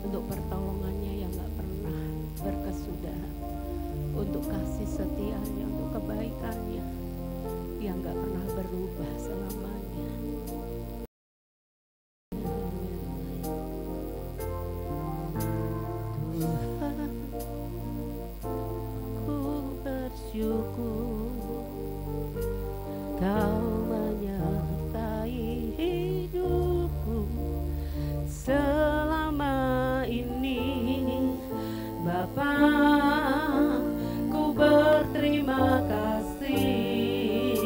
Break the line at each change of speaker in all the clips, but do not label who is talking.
untuk pertolongannya yang gak pernah berkesudahan, untuk kasih setianya, untuk kebaikannya yang gak pernah berubah selamanya. Tuhan, ku bersyukur Kau menyertai hidupku selama ini, Bapa, ku berterima kasih.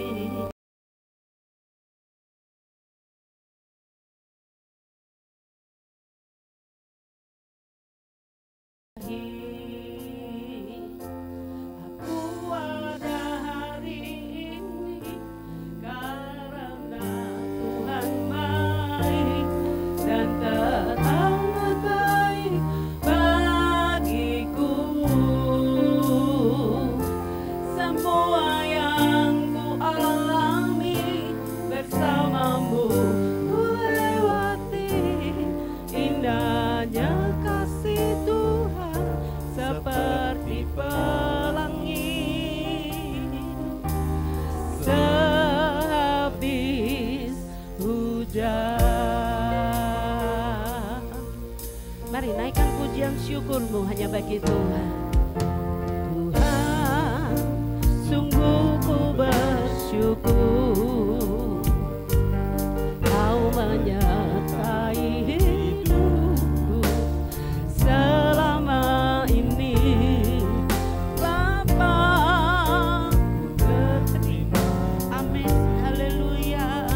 Aku ada hari ini karena Tuhan baik dan teramat baik bagiku. Semua yang ku alami bersamamu ku lewati, indahnya kasih Tuhan seperti pelangi. Sehabis hujan, mari naikkan pujian syukurmu hanya bagi Tuhan. Tuhan, sungguh ku bersyukur Kau menyertai hidupku selama ini, Bapa, berterima, amin, haleluya,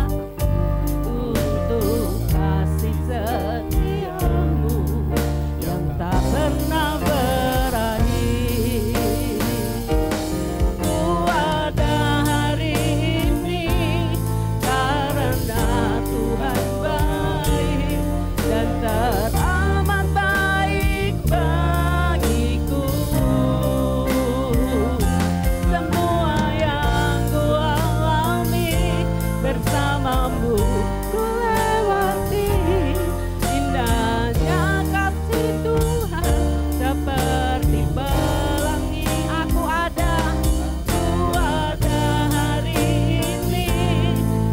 untuk kasih setiamu yang tak pernah berakhir. Ku ada hari ini karena Tuhan baik dan teramat baik bagiku. Semua yang ku alami bersamamu ku lewati, indahnya kasih Tuhan seperti pelangi. Aku ada hari ini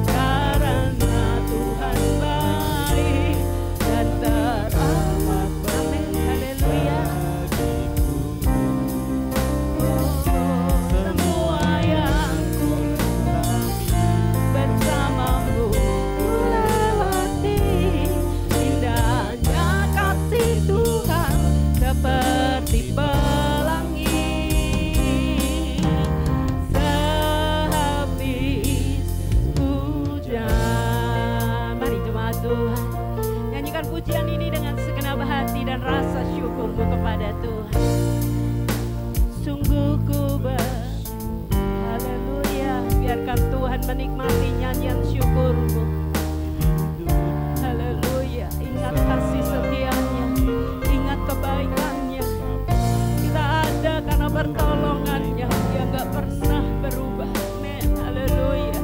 karena Tuhan baik dan teramat baik, haleluya. Semua yang ku bersamamu ku lewati, indahnya kasih Tuhan seperti pelangi. Sehabis hujan, mari jemaat Tuhan nyanyikan pujian ini dengan segenap hati dan rasa syukurmu kepada Tuhan. Sungguh ku haleluya, biarkan Tuhan menikmati nyanyian syukurmu. Haleluya, ingat kasih setianya, ingat kebaikannya. Kita ada karena pertolongannya yang gak pernah berubah. Amin, haleluya.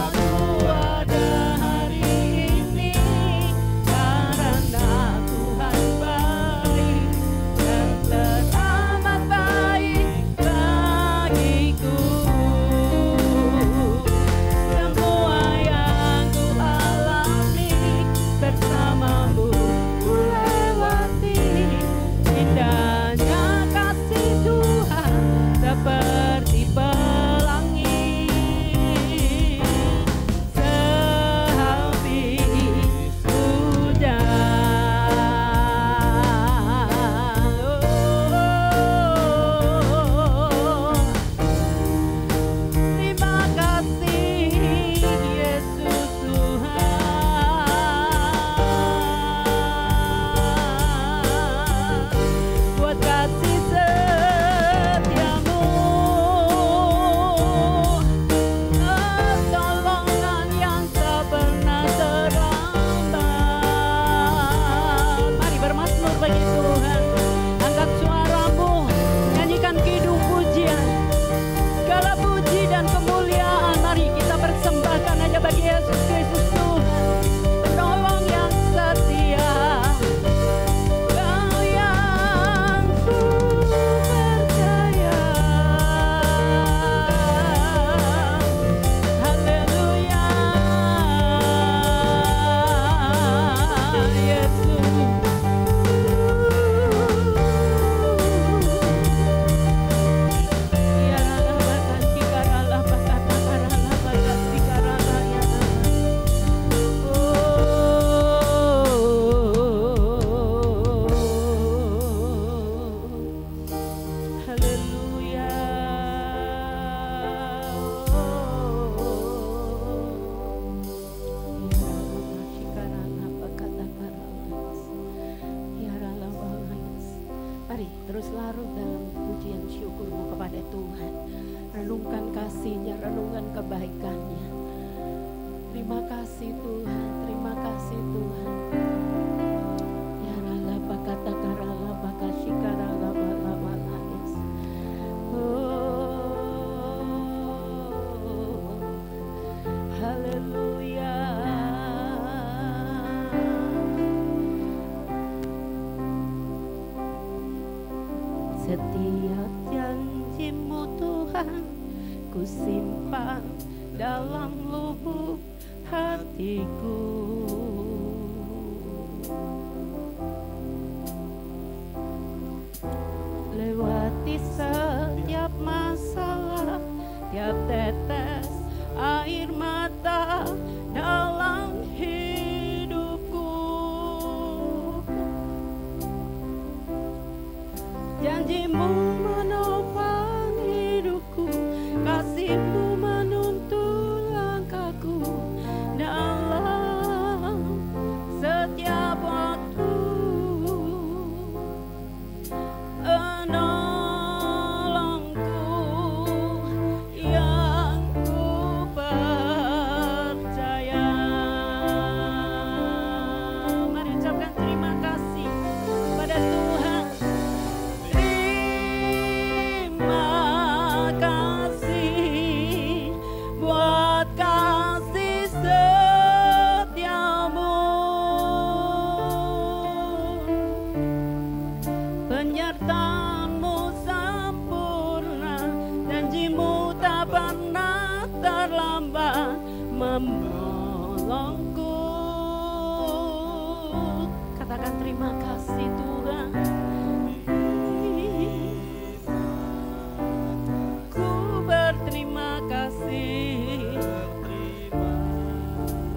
Aku ada hari ini karena Tuhan baik Mari terus larut dalam pujian syukurmu kepada Tuhan. Renungkan kasih-Nya, renungkan kebaikan-Nya. Terima kasih Tuhan, terima kasih Tuhan. Ya rala bakata karala bakashikara laba laba lanis. Haleluya. Setiap janji-Mu Tuhan ku simpan dalam lubuk hatiku. Lewati setiap masalah, tiap tetes air mata dalam hidupku. Janji-Mu menopang hidupku, kasih-Mu menuntun langkahku dalam setiap waktu. Penolongku yang ku percaya. Mari ucapkan terima kasih pada Tuhan. Terima kasih buat kasih setiamu, penyertaan-Mu sempurna, janji-Mu tak pernah terlambat menolongku. Katakan terima kasih Tuhan. Ku berterima kasih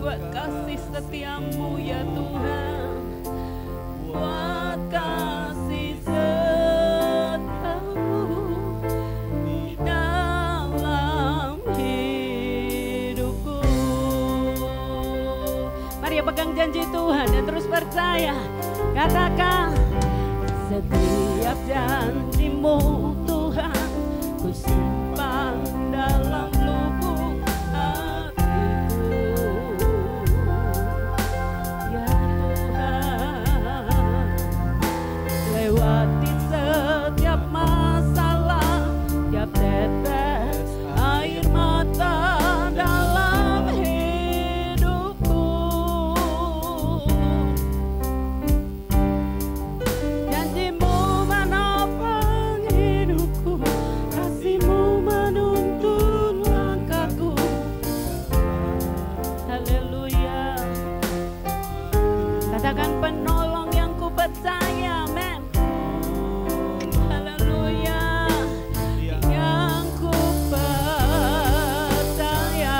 buat kasih setia-Mu ya Tuhan, buat kasih setiamu di dalam hidupku. Mari ya pegang janji Tuhan dan terus percaya. Katakan, setiap janji-Mu Tuhan ku simpan dalam lubuk hatiku. Ya Tuhan, lewati setiap masalah, tiap tetes air mata dalam hidupku. Janji-Mu menopang hidupku, kasih-Mu menuntun langkahku. Haleluya. Katakan penolong yang ku percaya, amen. Haleluya. Yang ku percaya.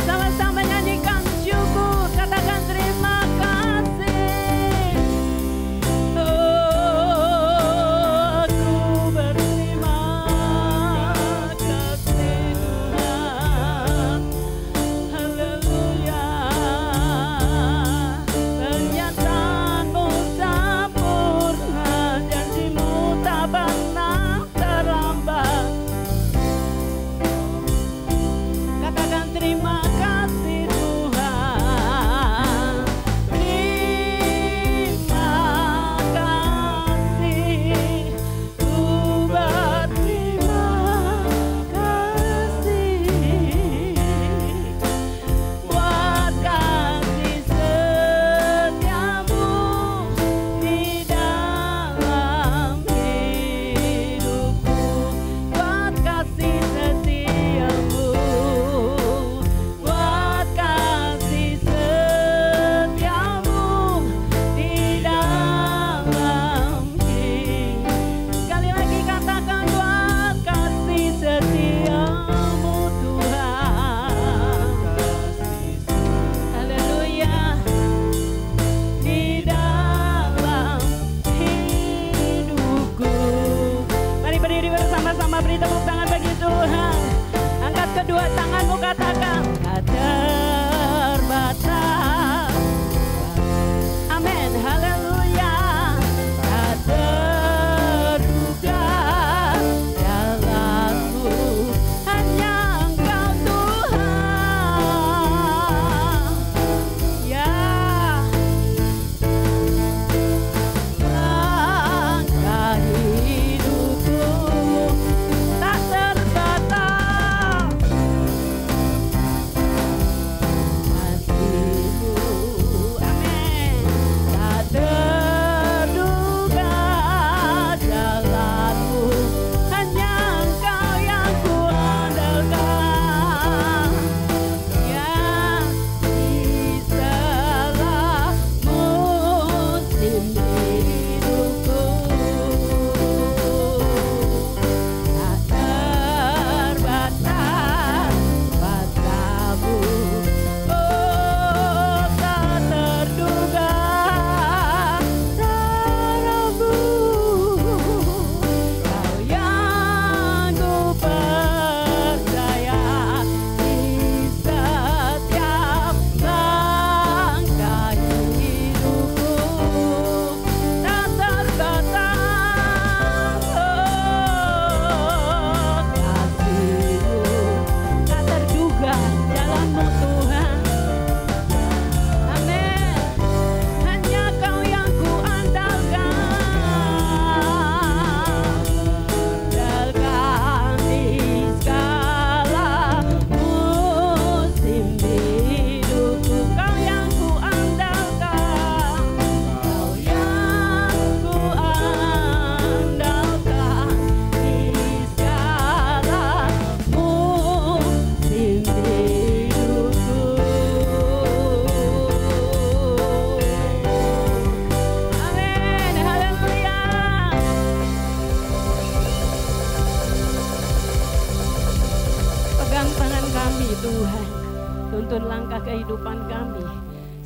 Sama-sama nyanyikan syukur, katakan terima kasih. Oh, aku berterima kasih Tuhan. Haleluya. Penyertaan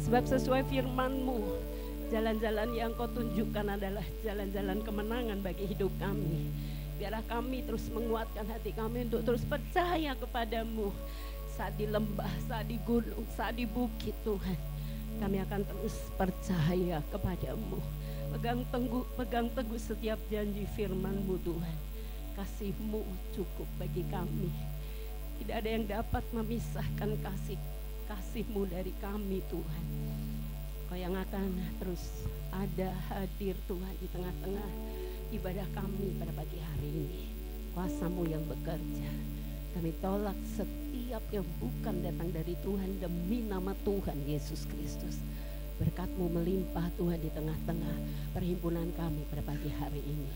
Sebab sesuai firman-Mu, jalan-jalan yang Kau tunjukkan adalah jalan-jalan kemenangan bagi hidup kami. Biarlah kami terus menguatkan hati kami untuk terus percaya kepadamu. Saat di lembah, saat di gunung, saat di bukit Tuhan, kami akan terus percaya kepadamu. Pegang teguh setiap janji firman-Mu Tuhan. Kasih-Mu cukup bagi kami. Tidak ada yang dapat memisahkan kasih-Mu dari kami Tuhan. Kau yang akan terus ada hadir Tuhan di tengah-tengah ibadah kami pada pagi hari ini. Kuasa-Mu yang bekerja. Kami tolak setiap yang bukan datang dari Tuhan demi nama Tuhan Yesus Kristus. Berkat-Mu melimpah Tuhan di tengah-tengah perhimpunan kami pada pagi hari ini.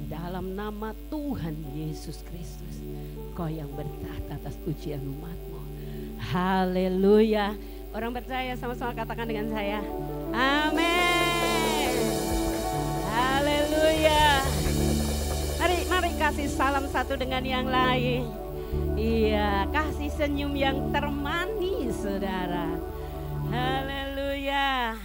Dalam nama Tuhan Yesus Kristus, Kau yang bertahta atas pujian umat-Mu. Haleluya. Orang percaya sama-sama katakan dengan saya, amin. Haleluya. Mari kasih salam satu dengan yang lain. Iya, kasih senyum yang termanis saudara. Haleluya.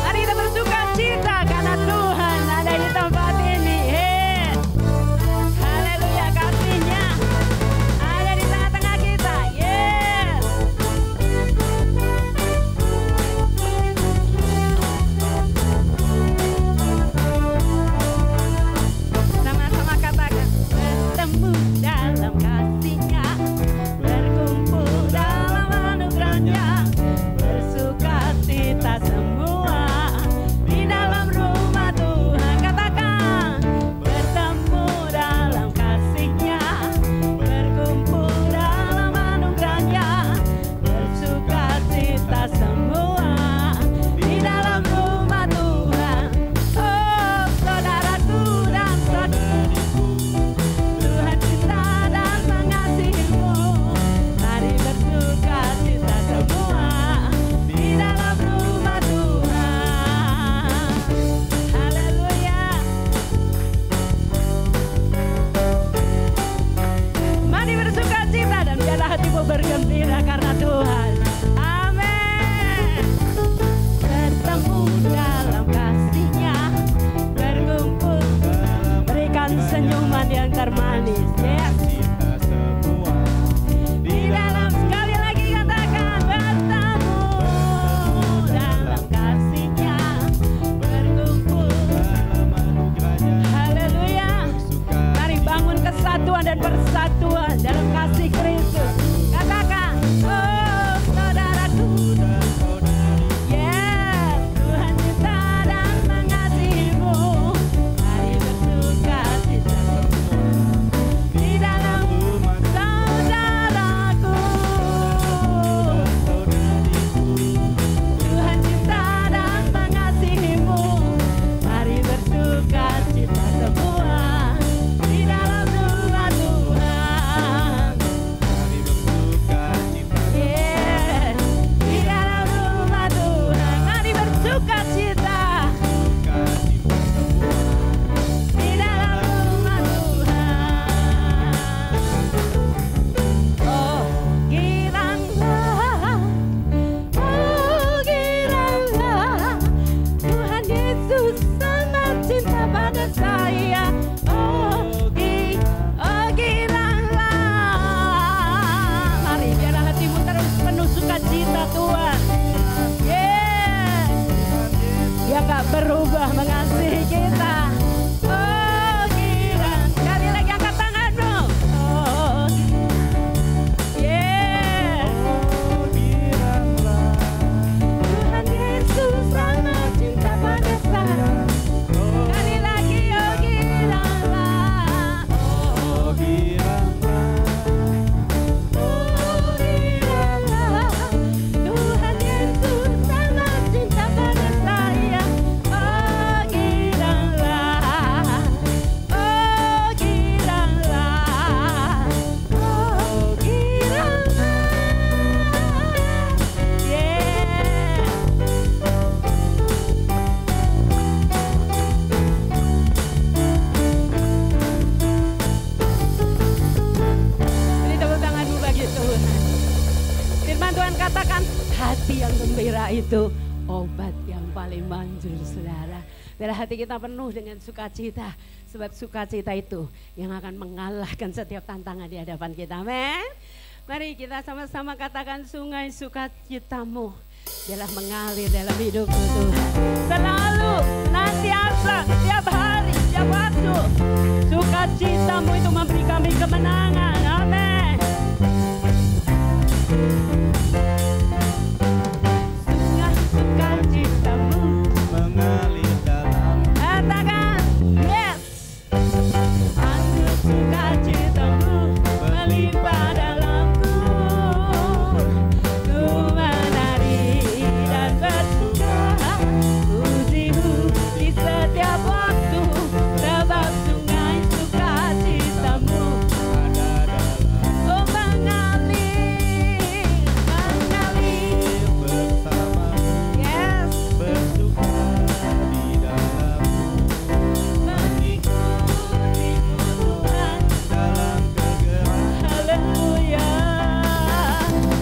Mari kita bersuka cita karena Tuhan ada di tempat ini. Haleluya, kasih-Nya ada di tengah-tengah kita. Yes. Sama-sama katakan, bertemu dalam kasih-Nya, berkumpul dalam anugerah-Nya, bersuka cita semua di dalam rumah Tuhan. Katakan, bertemu dalam kasih-Nya, berkumpul dalam anugerah-Nya, bersuka cita semua di dalam rumah Tuhan. Oh saudaraku dan saudariku, Tuhan cinta dan mengasihimu. Mari bersuka cita semua di dalam rumah Tuhan. Haleluya. Mari bersuka cita dan biarlah hatimu bergembira karena Tuhan. Amin. Bertemu dalam kasih-Nya, berkumpul, berikan senyuman yang termanis. Yes. Di dalam, sekali lagi katakan, bertemu dalam kasih-Nya, berkumpul. Haleluya. Mari bangun kesatuan dan persatuan dalam kasih Kristus. Katakan, oh saudaraku. Yes, Tuhan cinta dan mengasihimu. Mari bersuka cita di dalam saudaraku. Tuhan cinta dan mengasihimu. Mari bersuka cita semua di dalam rumah Tuhan. Hati yang gembira itu obat yang paling manjur, saudara. Biar hati kita penuh dengan sukacita, sebab sukacita itu yang akan mengalahkan setiap tantangan di hadapan kita. Amin. Mari kita sama-sama katakan, sungai sukacitamu biarlah mengalir dalam hidupku Tuhan. Selalu, senantiasa, setiap hari, setiap waktu, sukacitamu itu memberi kami kemenangan. Amin. Sungai sukacitamu mengalir dalam. Katakan, yes. Anggur sukacitamu melimpah dalamku. Ku menari dan bersuka, pujimu di setiap waktu, sebab sungai sukacitamu ada dalam. Oh, mengalir, mengalir bersamamu. Yes. Bersuka di dalammu, mengikutimu Tuhan dalam kegerakan. Haleluya.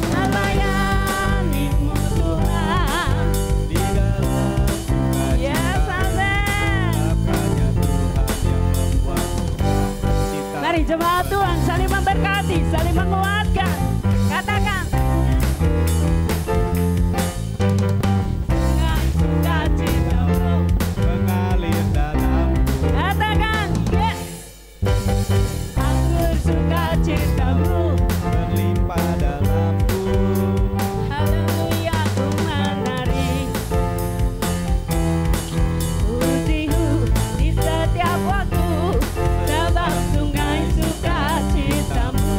Melayanimu Tuhan di dalam sukacita. Yes, amin. Apanya Tuhan yang membuat sukacita. Mari jemaat Tuhan saling memberkati, saling menguatkan. Katakan, sungai sukacitamu mengalir dalamku. Katakan, yes. Anggur sukacitamu berlimpah dalamku. Haleluya, ku menari, pujimu di setiap waktu, sebab sungai sukacitamu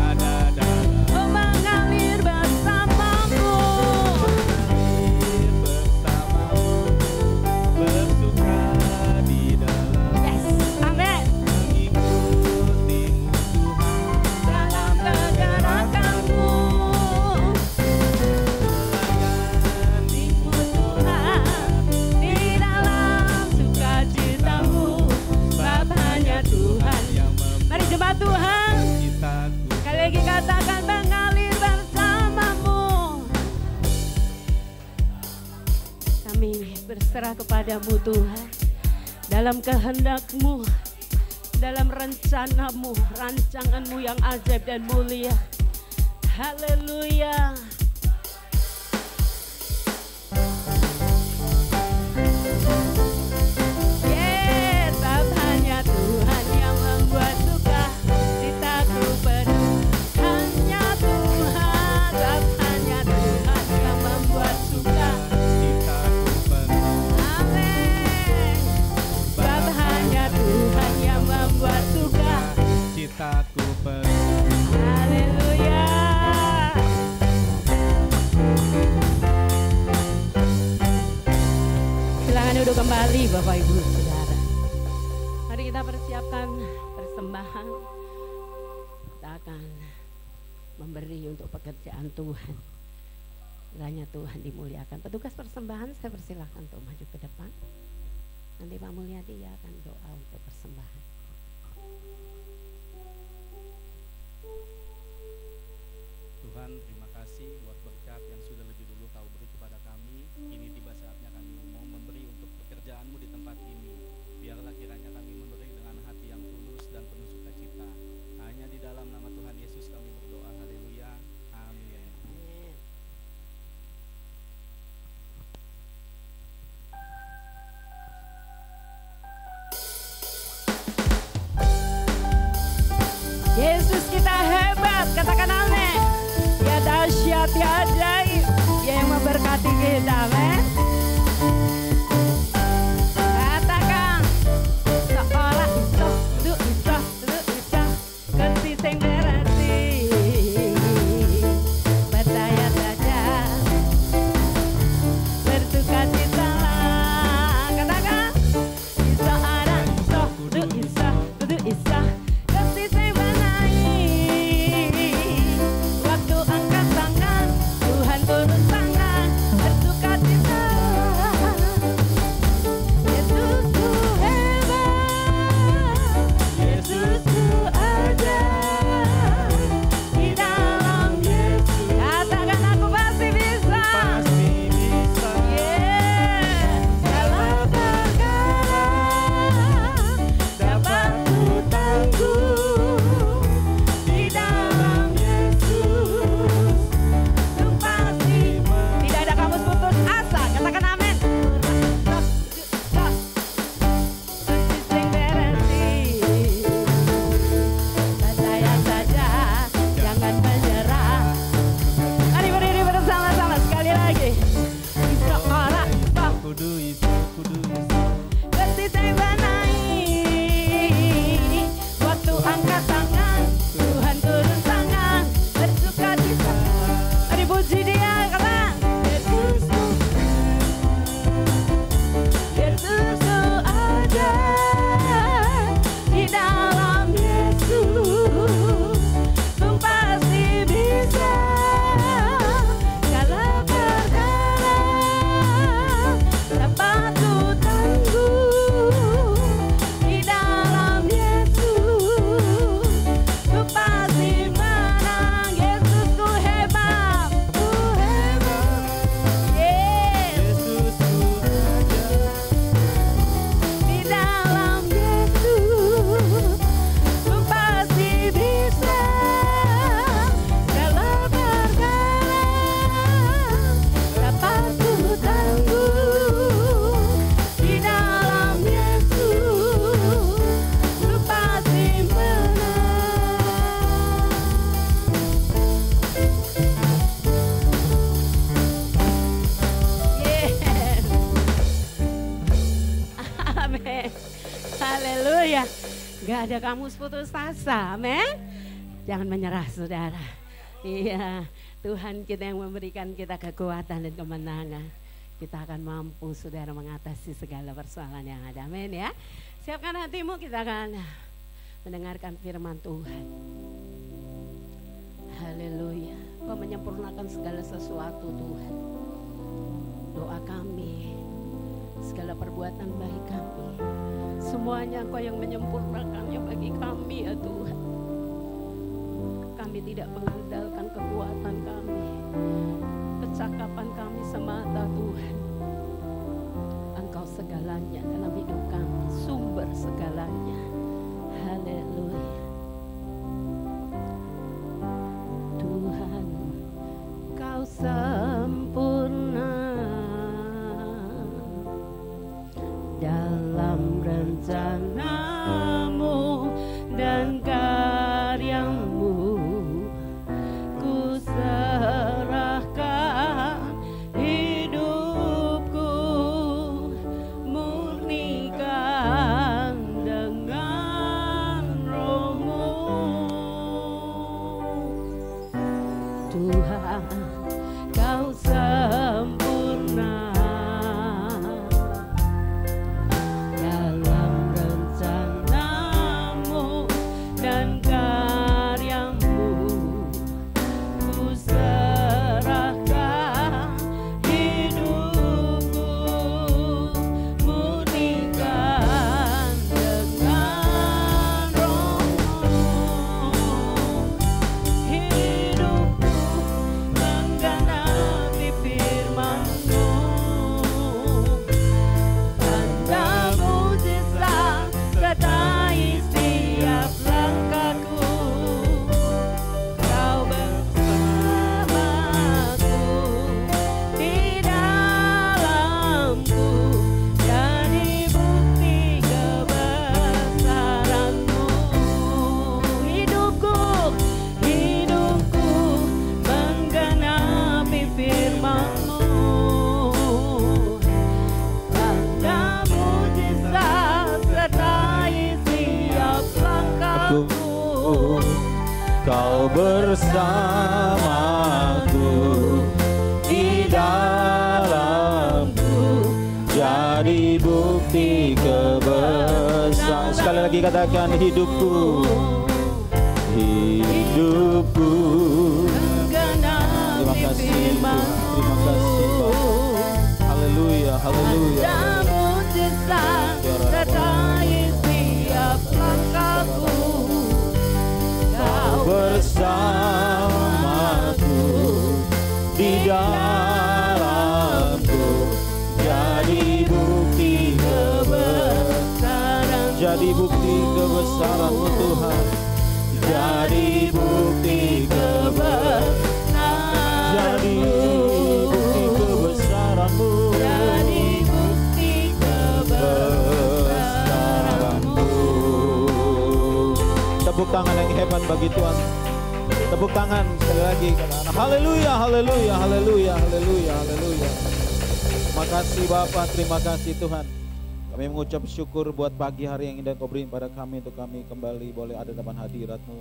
ada dalam. Oh, mengalir bersamamu. Mengalir bersamamu, bersuka di dalam. Yes, amin. Mengikutimu Tuhan dalam kegerakanmu. Melayanimu Tuhan di dalam sukacitamu, sebab hanya Tuhan yang membuat. Mari jemaat Tuhan, citaku. Sekali lagi katakan, mengalir bersamamu. Kami berserah kepadamu Tuhan, dalam kehendak-Mu, dalam rencanamu, rancanganmu yang ajaib dan mulia. Haleluya. Yes, sebab hanya Tuhan yang membuat suka citaku penuh. Hanya Tuhan, sebab hanya Tuhan yang membuat suka citaku penuh. Amin. Sebab hanya Tuhan yang membuat suka citaku penuh. Haleluya. Silakan duduk kembali Bapak Ibu Saudara. Mari kita persiapkan persembahan. Kita akan memberi untuk pekerjaan Tuhan. Kiranya Tuhan dimuliakan. Petugas persembahan saya persilahkan untuk maju ke depan. Nanti Pak Mulyadi akan doa untuk persembahan.
Tuhan, terima kasih buat berkat yang sudah lebih dulu Kau beri kepada kami. Kini tiba saatnya kami mau memberi untuk pekerjaan-Mu di tempat ini. Biarlah kiranya kami memberi dengan hati yang tulus dan penuh sukacita. Hanya di dalam nama Tuhan Yesus kami berdoa. Haleluya. Amin.
Yesus kita hebat, katakan amin. Ya dahsyat, ya ajaib, Dia yang memberkati kita, amin. Katakan, seolah itu kerti sing berarti. Percaya saja, bersukacitalah. Katakan, bisa ada, kudu bisa, kerti sing waktu angkat tangan, Tuhan turun tangan, bersukacita. Tidak ada kamus putus asa, amin. Jangan menyerah saudara. Iya, Tuhan kita yang memberikan kita kekuatan dan kemenangan. Kita akan mampu saudara mengatasi segala persoalan yang ada, amin ya. Siapkan hatimu, kita akan mendengarkan firman Tuhan. Haleluya. Kau menyempurnakan segala sesuatu Tuhan. Doa kami, segala perbuatan baik kami, semuanya Engkau yang menyempurnakannya bagi kami ya Tuhan. Kami tidak mengandalkan kekuatan kami, kecakapan kami semata Tuhan. Engkau segalanya dalam hidup kami, sumber segalanya. Haleluya. Tuhan, Kau sempurna dalam rencana-Mu dan karya-Mu. Ku serahkan hidupku, murnikan dengan Roh-Mu. Tuhan, Kau sempurna dalam rencana-Mu dan karya-Mu. Ku serahkan hidupku, murnikan dengan Roh-Mu. Hidupku menggenapi firman-Mu, tanda mujizat sertai setiap langkahku. Kau bersamaku di dalamku, jadi bukti kebesaran-Mu. Hidupku menggenapi firman-Mu, tanda mujizat sertai setiap langkahku.
Kau bersamaku di dalamku, jadi bukti kebesaran. Sekali lagi katakan hidupku, hidupku. Terima kasih Tuhan, terima kasih Tuhan. Haleluya, haleluya.
Tanda mujizat sertai setiap langkahku. Kau
Bersamaku di dalamku, jadi bukti
kebesaran,
jadi bukti kebesaran-Mu Tuhan, jadi bukti kebesaran, jadi bukti kebesaran-Mu,
jadi bukti kebesaran-Mu.
Tepuk tangan yang hebat bagi Tuhan. Tepuk tangan sekali lagi. Haleluya, haleluya, haleluya, haleluya, haleluya. Terima kasih Bapa, terima kasih Tuhan. Kami mengucap syukur buat pagi hari yang indah Kau beri pada kami, untuk kami kembali boleh ada depan hadirat-Mu.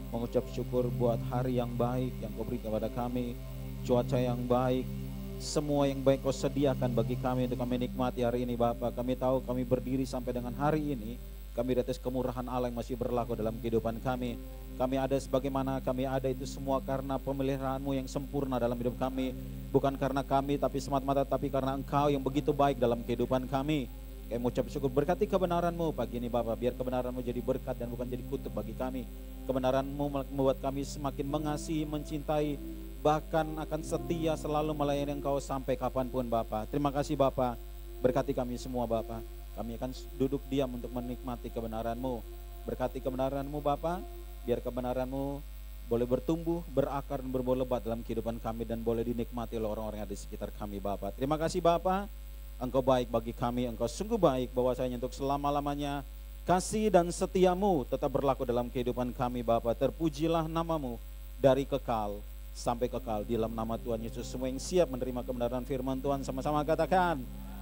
Mengucap syukur buat hari yang baik yang Kau beri kepada kami, cuaca yang baik, semua yang baik Kau sediakan bagi kami untuk kami nikmati hari ini Bapa. Kami tahu kami berdiri sampai dengan hari ini, kami di atas kemurahan Allah yang masih berlaku dalam kehidupan kami. Kami ada sebagaimana kami ada itu semua karena pemeliharaan-Mu yang sempurna dalam hidup kami. Bukan karena kami tapi semata-mata, tapi karena Engkau yang begitu baik dalam kehidupan kami. Kami mengucap syukur, berkati kebenaran-Mu pagi ini Bapa. Biar kebenaran-Mu jadi berkat dan bukan jadi kutuk bagi kami. Kebenaran-Mu membuat kami semakin mengasihi, mencintai, bahkan akan setia selalu melayani Engkau sampai kapanpun Bapa. Terima kasih Bapa, berkati kami semua Bapa. Kami akan duduk diam untuk menikmati kebenaran-Mu. Berkati kebenaran-Mu Bapa, biar kebenaran-Mu boleh bertumbuh, berakar dan berbuah lebat dalam kehidupan kami dan boleh dinikmati oleh orang-orang yang ada di sekitar kami Bapa. Terima kasih Bapa, Engkau baik bagi kami, Engkau sungguh baik bahwasanya untuk selama-lamanya kasih dan setia-Mu tetap berlaku dalam kehidupan kami Bapa. Terpujilah nama-Mu dari kekal sampai kekal, di dalam nama Tuhan Yesus. Semua yang siap menerima kebenaran firman Tuhan sama-sama katakan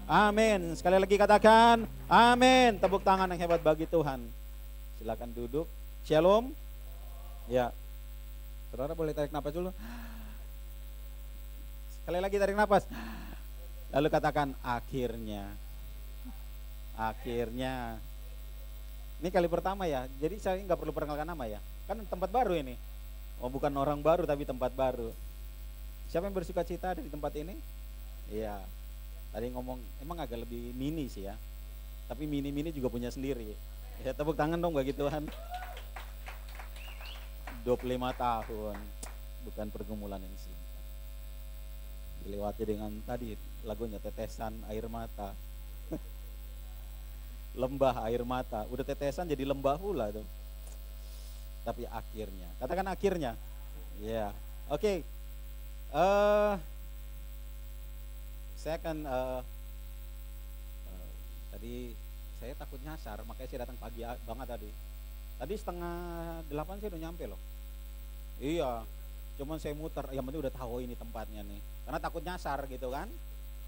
amin. Sekali lagi katakan amin. Tepuk tangan yang hebat bagi Tuhan. Silakan duduk. Shalom. Ya. Saudara boleh tarik napas dulu. Sekali lagi tarik napas. Lalu katakan akhirnya. Akhirnya. Ini kali pertama ya. Jadi saya nggak perlu perkenalkan nama ya. Kan tempat baru ini. Oh, bukan orang baru tapi tempat baru. Siapa yang bersuka cita ada di tempat ini? Iya. Tadi ngomong emang agak lebih mini sih ya. Tapi mini-mini juga punya sendiri. Ya tepuk tangan dong bagi Tuhan. 25 tahun, bukan pergumulan yang singkat. Dilewati dengan tadi lagunya tetesan air mata. Lembah air mata, udah tetesan jadi lembah pula tuh. Tapi akhirnya, katakan akhirnya. Ya, oke. Saya akan tadi saya takut nyasar, makanya saya datang pagi banget tadi. Tadi 7:30 saya udah nyampe loh. Iya, cuman saya muter, yang penting udah tahu ini tempatnya nih. Karena takut nyasar gitu kan.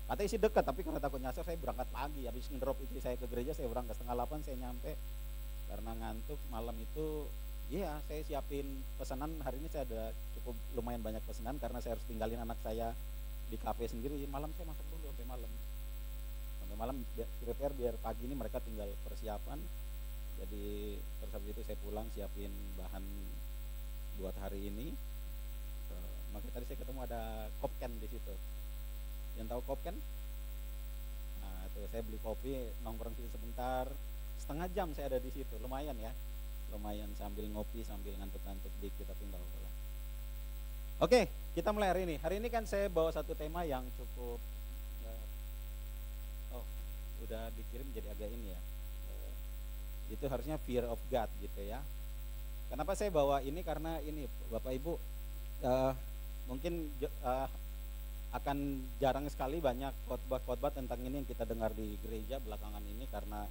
Katanya sih dekat, tapi karena takut nyasar saya berangkat pagi. Habis ngedrop istri saya ke gereja, saya berangkat 7:30 saya nyampe. Karena ngantuk malam itu, iya saya siapin pesanan. Hari ini saya ada cukup lumayan banyak pesanan karena saya harus tinggalin anak saya di kafe sendiri. Malam saya masak dulu sampai malam. Sampai malam prepare biar pagi ini mereka tinggal persiapan. Jadi terus habis itu saya pulang siapin bahan buat hari ini. Makanya tadi saya ketemu ada Kopken di situ. Yang tahu Kopken? Nah, tuh saya beli kopi, nongkrong situ sebentar. 1/2 jam saya ada di situ. Lumayan ya. Lumayan sambil ngopi, sambil ngantuk-ngantuk dikit tapi enggak apa-apa. Oke, kita mulai hari ini. Hari ini kan saya bawa satu tema yang cukup udah dikirim jadi agak ini ya. Itu harusnya fear of God gitu ya. Kenapa saya bawa ini? Karena ini Bapak Ibu mungkin akan jarang sekali banyak khotbah-khotbah tentang ini yang kita dengar di gereja belakangan ini, karena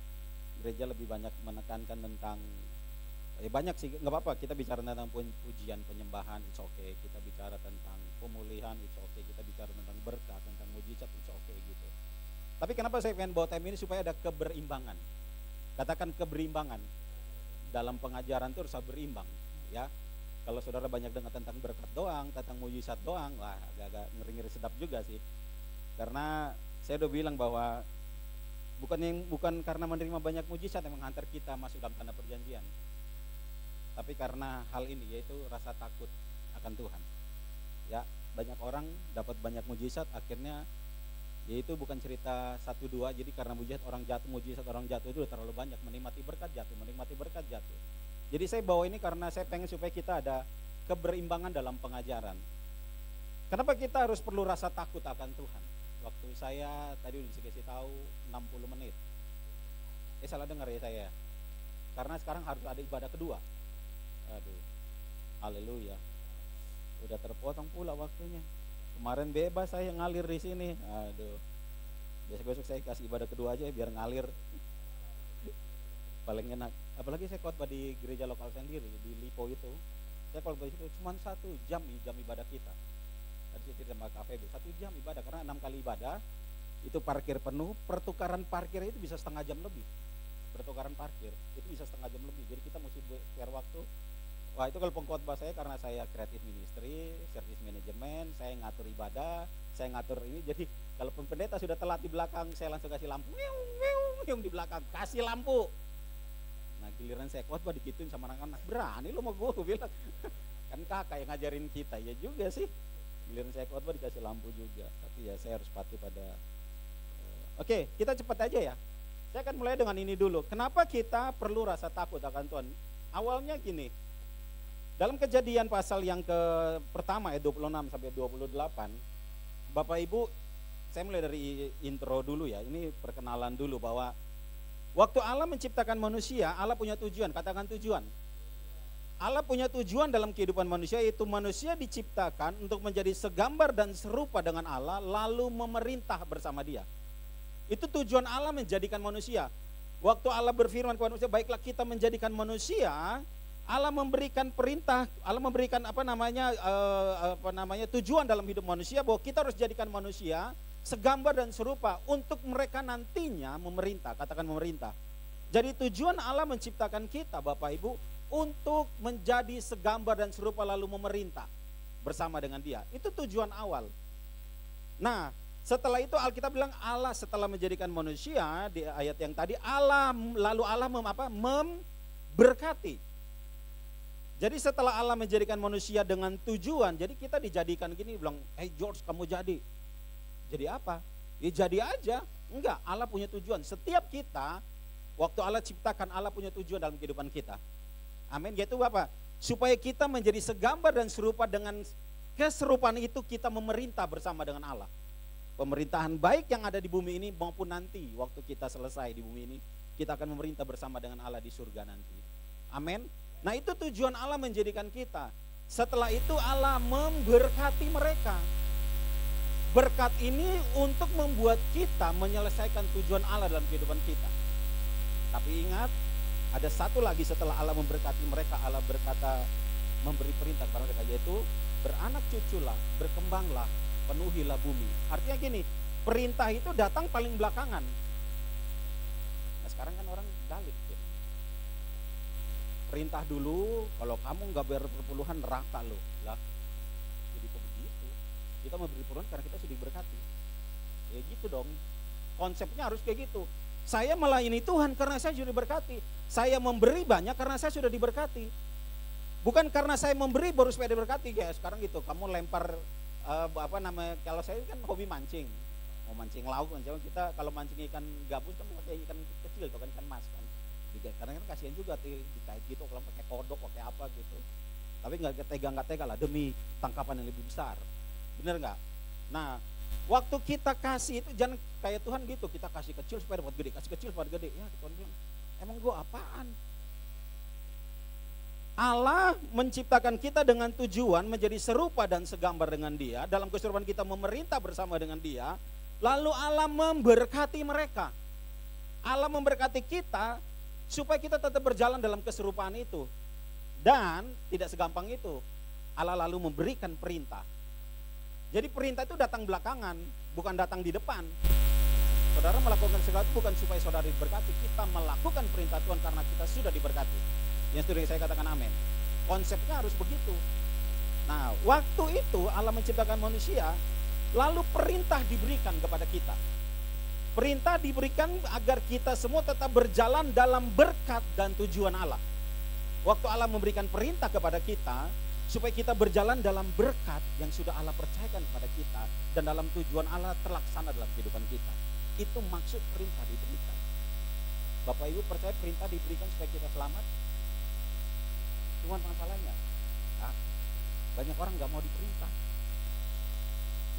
gereja lebih banyak menekankan tentang banyak sih, nggak apa-apa kita bicara tentang pujian, penyembahan, it's okay. Kita bicara tentang pemulihan, it's okay. Kita bicara tentang berkat, tentang mujizat, it's okay gitu. Tapi kenapa saya pengen bawa tema ini? Supaya ada keberimbangan. Katakan keberimbangan. Dalam pengajaran itu harus berimbang ya. Kalau saudara banyak dengar tentang berkat doang, tentang mujizat doang, wah agak-agak ngeri-ngeri sedap juga sih. Karena saya udah bilang bahwa bukan karena menerima banyak mujizat yang menghantar kita masuk dalam tanah perjanjian. Tapi karena hal ini, yaitu rasa takut akan Tuhan. Ya, banyak orang dapat banyak mujizat akhirnya yaitu bukan cerita 1-2, jadi karena mujizat orang jatuh itu terlalu banyak, menikmati berkat jatuh. Jadi saya bawa ini karena saya pengen supaya kita ada keberimbangan dalam pengajaran. Kenapa kita harus perlu rasa takut akan Tuhan? Waktu saya tadi udah dikasih tahu 60 menit. Salah dengar ya saya. Karena sekarang harus ada ibadah kedua. Aduh, haleluya. Udah terpotong pula waktunya. Kemarin bebas saya ngalir di sini. Aduh. Besok saya kasih ibadah kedua aja biar ngalir. Paling enak. Apalagi saya khotbah di gereja lokal sendiri di Lipo itu. Saya khotbah itu cuma 1 jam ibadah kita. Tadi saya cerita sama KPB 1 jam ibadah karena 6 kali ibadah itu parkir penuh. Pertukaran parkir itu bisa 1/2 jam lebih. Pertukaran parkir itu bisa 1/2 jam lebih. Jadi kita mesti spare waktu. Wah itu kalau pengkhotbah saya karena saya creative ministry, service management, saya ngatur ibadah, saya ngatur ini. Jadi kalau pendeta sudah telat di belakang, saya langsung kasih lampu, yang di belakang kasih lampu. Nah giliran saya khotbah digituin sama anak-anak, berani lo mau gue bilang, kan kakak yang ngajarin kita, ya juga sih. Giliran saya khotbah dikasih lampu juga, tapi ya saya harus patuh pada. Oke, kita cepat aja ya. Saya akan mulai dengan ini dulu. Kenapa kita perlu rasa takut akan Tuhan? Awalnya gini. Dalam Kejadian pasal yang pertama ayat 26 sampai 28, Bapak Ibu, saya mulai dari intro dulu ya. Ini perkenalan dulu bahwa waktu Allah menciptakan manusia, Allah punya tujuan. Katakan tujuan. Allah punya tujuan dalam kehidupan manusia, yaitu manusia diciptakan untuk menjadi segambar dan serupa dengan Allah, lalu memerintah bersama Dia. Itu tujuan Allah menjadikan manusia. Waktu Allah berfirman kepada manusia, baiklah kita menjadikan manusia, Allah memberikan perintah, Allah memberikan tujuan dalam hidup manusia bahwa kita harus jadikan manusia segambar dan serupa untuk mereka nantinya memerintah. Katakan memerintah. Jadi tujuan Allah menciptakan kita Bapak Ibu untuk menjadi segambar dan serupa lalu memerintah bersama dengan Dia. Itu tujuan awal. Nah, setelah itu Alkitab bilang Allah setelah menjadikan manusia di ayat yang tadi Allah memberkati. Jadi setelah Allah menjadikan manusia dengan tujuan, jadi kita dijadikan gini bilang, "Hey George, kamu jadi apa?" Ya jadi aja. Enggak, Allah punya tujuan. Setiap kita waktu Allah ciptakan, Allah punya tujuan dalam kehidupan kita. Amin. Yaitu apa? Supaya kita menjadi segambar dan serupa, dengan keserupaan itu kita memerintah bersama dengan Allah. Pemerintahan baik yang ada di bumi ini maupun nanti waktu kita selesai di bumi ini, kita akan memerintah bersama dengan Allah di surga nanti. Amin. Nah itu tujuan Allah menjadikan kita. Setelah itu Allah memberkati mereka. Berkat ini untuk membuat kita menyelesaikan tujuan Allah dalam kehidupan kita. Tapi ingat, ada satu lagi setelah Allah memberkati mereka, Allah berkata, memberi perintah kepada mereka, yaitu beranak cuculah, berkembanglah, penuhilah bumi. Artinya gini, perintah itu datang paling belakangan. Nah sekarang kan orang balik gitu. Perintah dulu, kalau kamu nggak berpuluhan neraka loh. Lah, jadi begitu. Kita memberi perintah karena kita sudah diberkati. Ya gitu dong. Konsepnya harus kayak gitu. Saya melayani Tuhan karena saya sudah diberkati. Saya memberi banyak karena saya sudah diberkati. Bukan karena saya memberi baru supaya diberkati. Ya sekarang gitu, kamu lempar kalau saya kan hobi mancing. Mau mancing lauk, kita kalau mancing ikan gabus kan pakai ikan kecil, kan ikan mas kan. Karena kan kasihan juga dikait gitu, kalau pakai kodok, pakai apa gitu. Tapi nggak tega lah demi tangkapan yang lebih besar. Bener nggak? Nah, waktu kita kasih itu jangan kayak Tuhan gitu, kita kasih kecil supaya dapat gede, kasih kecil supaya gede. Ya Tuhan bilang, emang gua apaan? Allah menciptakan kita dengan tujuan menjadi serupa dan segambar dengan Dia. Dalam keserupaan kita memerintah bersama dengan Dia. Lalu Allah memberkati mereka. Allah memberkati kita supaya kita tetap berjalan dalam keserupaan itu. Dan tidak segampang itu. Allah lalu memberikan perintah. Jadi perintah itu datang belakangan, bukan datang di depan. Saudara melakukan sesuatu bukan supaya saudara diberkati. Kita melakukan perintah Tuhan karena kita sudah diberkati. Yang sudah saya katakan amin. Konsepnya harus begitu. Nah, waktu itu Allah menciptakan manusia, lalu perintah diberikan kepada kita. Perintah diberikan agar kita semua tetap berjalan dalam berkat dan tujuan Allah. Waktu Allah memberikan perintah kepada kita, supaya kita berjalan dalam berkat yang sudah Allah percayakan kepada kita, dan dalam tujuan Allah terlaksana dalam kehidupan kita. Itu maksud perintah diberikan. Bapak Ibu percaya perintah diberikan supaya kita selamat? Cuman masalahnya, banyak orang gak mau diperintah.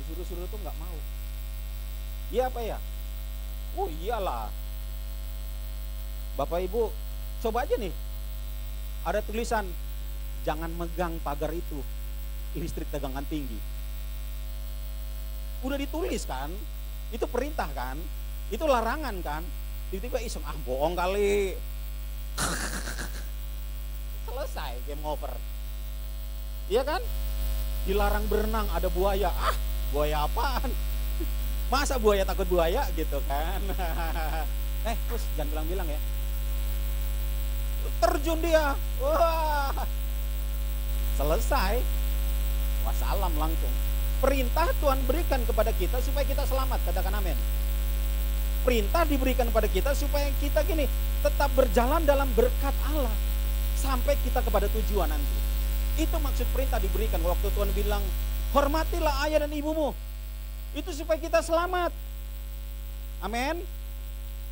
Disuruh-suruh tuh gak mau. Iya apa ya? Oh iyalah. Bapak Ibu, coba aja nih. Ada tulisan, jangan megang pagar itu, listrik tegangan tinggi. Udah ditulis kan, itu perintah kan, itu larangan kan. Tiba-tiba iseng, bohong kali. Selesai, game over. Iya kan? Dilarang berenang, ada buaya. Buaya apaan? Masa buaya takut buaya gitu kan. Terus jangan bilang-bilang ya. Terjun dia. Wah. Selesai. Wassalam langsung. Perintah Tuhan berikan kepada kita supaya kita selamat. Katakan amin. Perintah diberikan kepada kita supaya kita gini, tetap berjalan dalam berkat Allah sampai kita kepada tujuan nanti. Itu maksud perintah diberikan. Waktu Tuhan bilang, hormatilah ayah dan ibumu. Itu supaya kita selamat. Amin.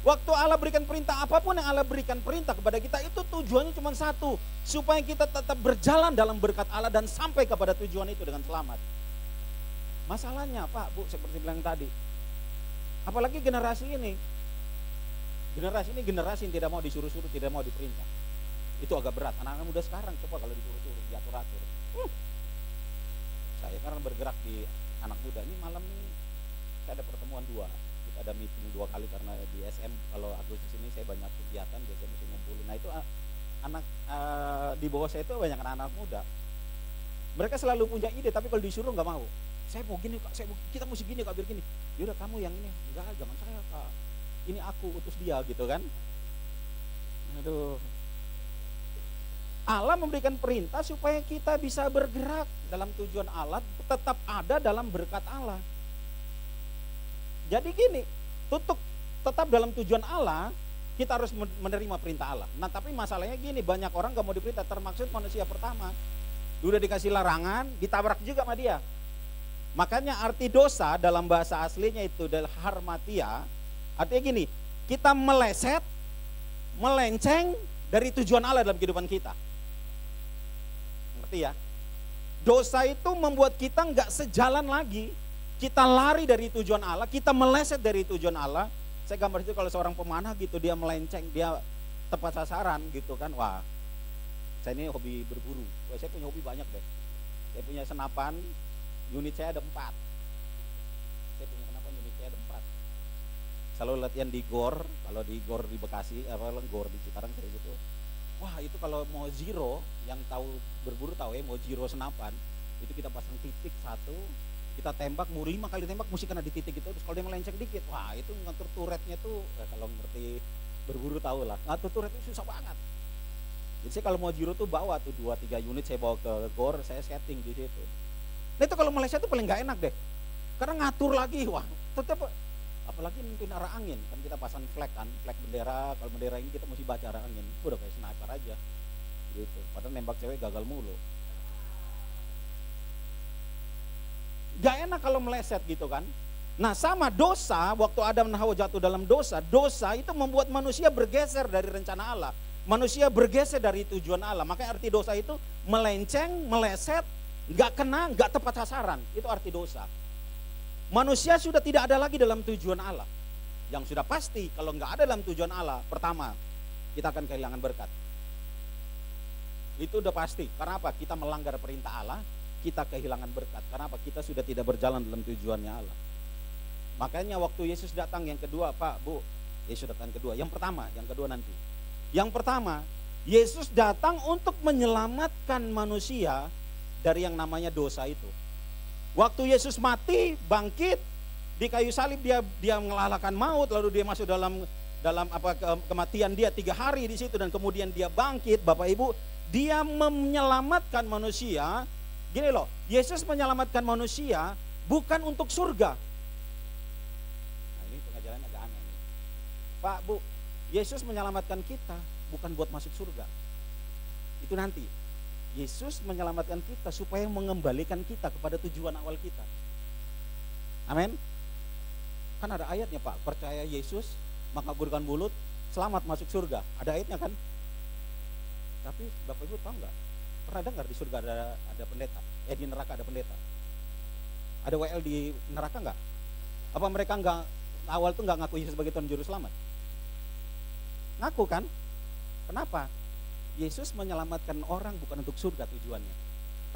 Waktu Allah berikan perintah, apapun yang Allah berikan perintah kepada kita, itu tujuannya cuma satu, supaya kita tetap berjalan dalam berkat Allah dan sampai kepada tujuan itu dengan selamat. Masalahnya Pak, Bu, seperti bilang tadi, apalagi generasi ini generasi yang tidak mau disuruh-suruh, tidak mau diperintah. Itu agak berat. Anak-anak muda sekarang coba kalau disuruh-suruh, diatur-atur. Saya karena bergerak di anak muda, ini malam nih saya ada pertemuan 2, kita ada meeting 2 kali karena di SM kalau Agustus ini saya banyak kegiatan, biasanya mesti ngumpulin. Nah itu anak di bawah saya itu banyak anak-anak muda. Mereka selalu punya ide, tapi kalau disuruh nggak mau. Saya mau gini Kak, kita mesti gini Kak, biar gini. Yaudah kamu yang ini, enggak, jangan saya Kak. Ini aku utus dia gitu kan.
Aduh. Allah memberikan perintah supaya kita bisa bergerak dalam tujuan Allah, tetap ada dalam berkat Allah. Jadi gini, tetap dalam tujuan Allah, kita harus menerima perintah Allah. Nah tapi masalahnya gini, banyak orang gak mau diperintah, termaksud manusia pertama. Udah dikasih larangan, ditabrak juga sama dia. Makanya arti dosa dalam bahasa aslinya itu adalah harmatia. Artinya gini, kita meleset, melenceng dari tujuan Allah dalam kehidupan kita. Ngerti ya? Dosa itu membuat kita nggak sejalan lagi. Kita lari dari tujuan Allah, kita meleset dari tujuan Allah. Saya gambar itu kalau seorang pemanah gitu, dia melenceng, dia tepat sasaran gitu kan. Wah, saya ini hobi berburu. Wah, saya punya hobi banyak deh. Saya punya senapan, unit saya ada 4. Saya punya senapan, unit saya ada 4. Selalu latihan di GOR, kalau di GOR di Bekasi, GOR di Cikarang kayak gitu. Wah itu kalau mau zero, yang tahu berburu tahu ya, mau zero senapan, itu kita pasang titik 1, kita tembak, mau 5 kali tembak mesti kena di titik itu. Terus kalau dia melenceng dikit, wah itu ngatur turretnya tuh, kalau ngerti berburu tahu lah, ngatur turret itu susah banget. Jadi saya kalau mau zero tuh bawa tuh 2-3 unit, saya bawa ke GOR, saya setting di situ. Nah itu kalau meleset tuh paling nggak enak deh, karena ngatur lagi, wah tetap. Apalagi nentuin arah angin, kan kita pasang flag kan, flag bendera, kalau bendera ini kita mesti baca arah angin, udah kayak sniper aja gitu, padahal nembak cewek gagal mulu. Gak enak kalau meleset gitu kan. Nah sama dosa, waktu Adam dan Hawa jatuh dalam dosa, dosa itu membuat manusia bergeser dari rencana Allah, manusia bergeser dari tujuan Allah. Makanya arti dosa itu melenceng, meleset, gak kena, gak tepat sasaran, itu arti dosa. Manusia sudah tidak ada lagi dalam tujuan Allah. Yang sudah pasti kalau nggak ada dalam tujuan Allah, pertama kita akan kehilangan berkat. Itu udah pasti. Karena apa? Kita melanggar perintah Allah, kita kehilangan berkat. Karena apa? Kita sudah tidak berjalan dalam tujuannya Allah. Makanya waktu Yesus datang yang kedua, Pak, Bu, Yesus datang kedua. Yang pertama, yang kedua nanti. Yang pertama, Yesus datang untuk menyelamatkan manusia dari yang namanya dosa itu. Waktu Yesus mati, bangkit di kayu salib, dia mengalahkan maut, lalu dia masuk dalam kematian dia 3 hari di situ, dan kemudian dia bangkit. Bapak Ibu, dia menyelamatkan manusia. Gini loh, Yesus menyelamatkan manusia bukan untuk surga. Nah ini pengajaran agak aneh nih. Pak, Bu, Yesus menyelamatkan kita bukan buat masuk surga. Itu nanti. Yesus menyelamatkan kita supaya mengembalikan kita kepada tujuan awal kita. Amin. Kan ada ayatnya Pak, percaya Yesus maka gugurkan mulut, selamat masuk surga. Ada ayatnya kan? Tapi Bapak Ibu tahu nggak? Pernah dengar di surga ada pendeta? Di neraka ada pendeta? Ada WL di neraka nggak? Apa mereka nggak awal tuh nggak ngaku Yesus sebagai Tuhan Juru Selamat? Ngaku kan? Kenapa? Yesus menyelamatkan orang bukan untuk surga tujuannya,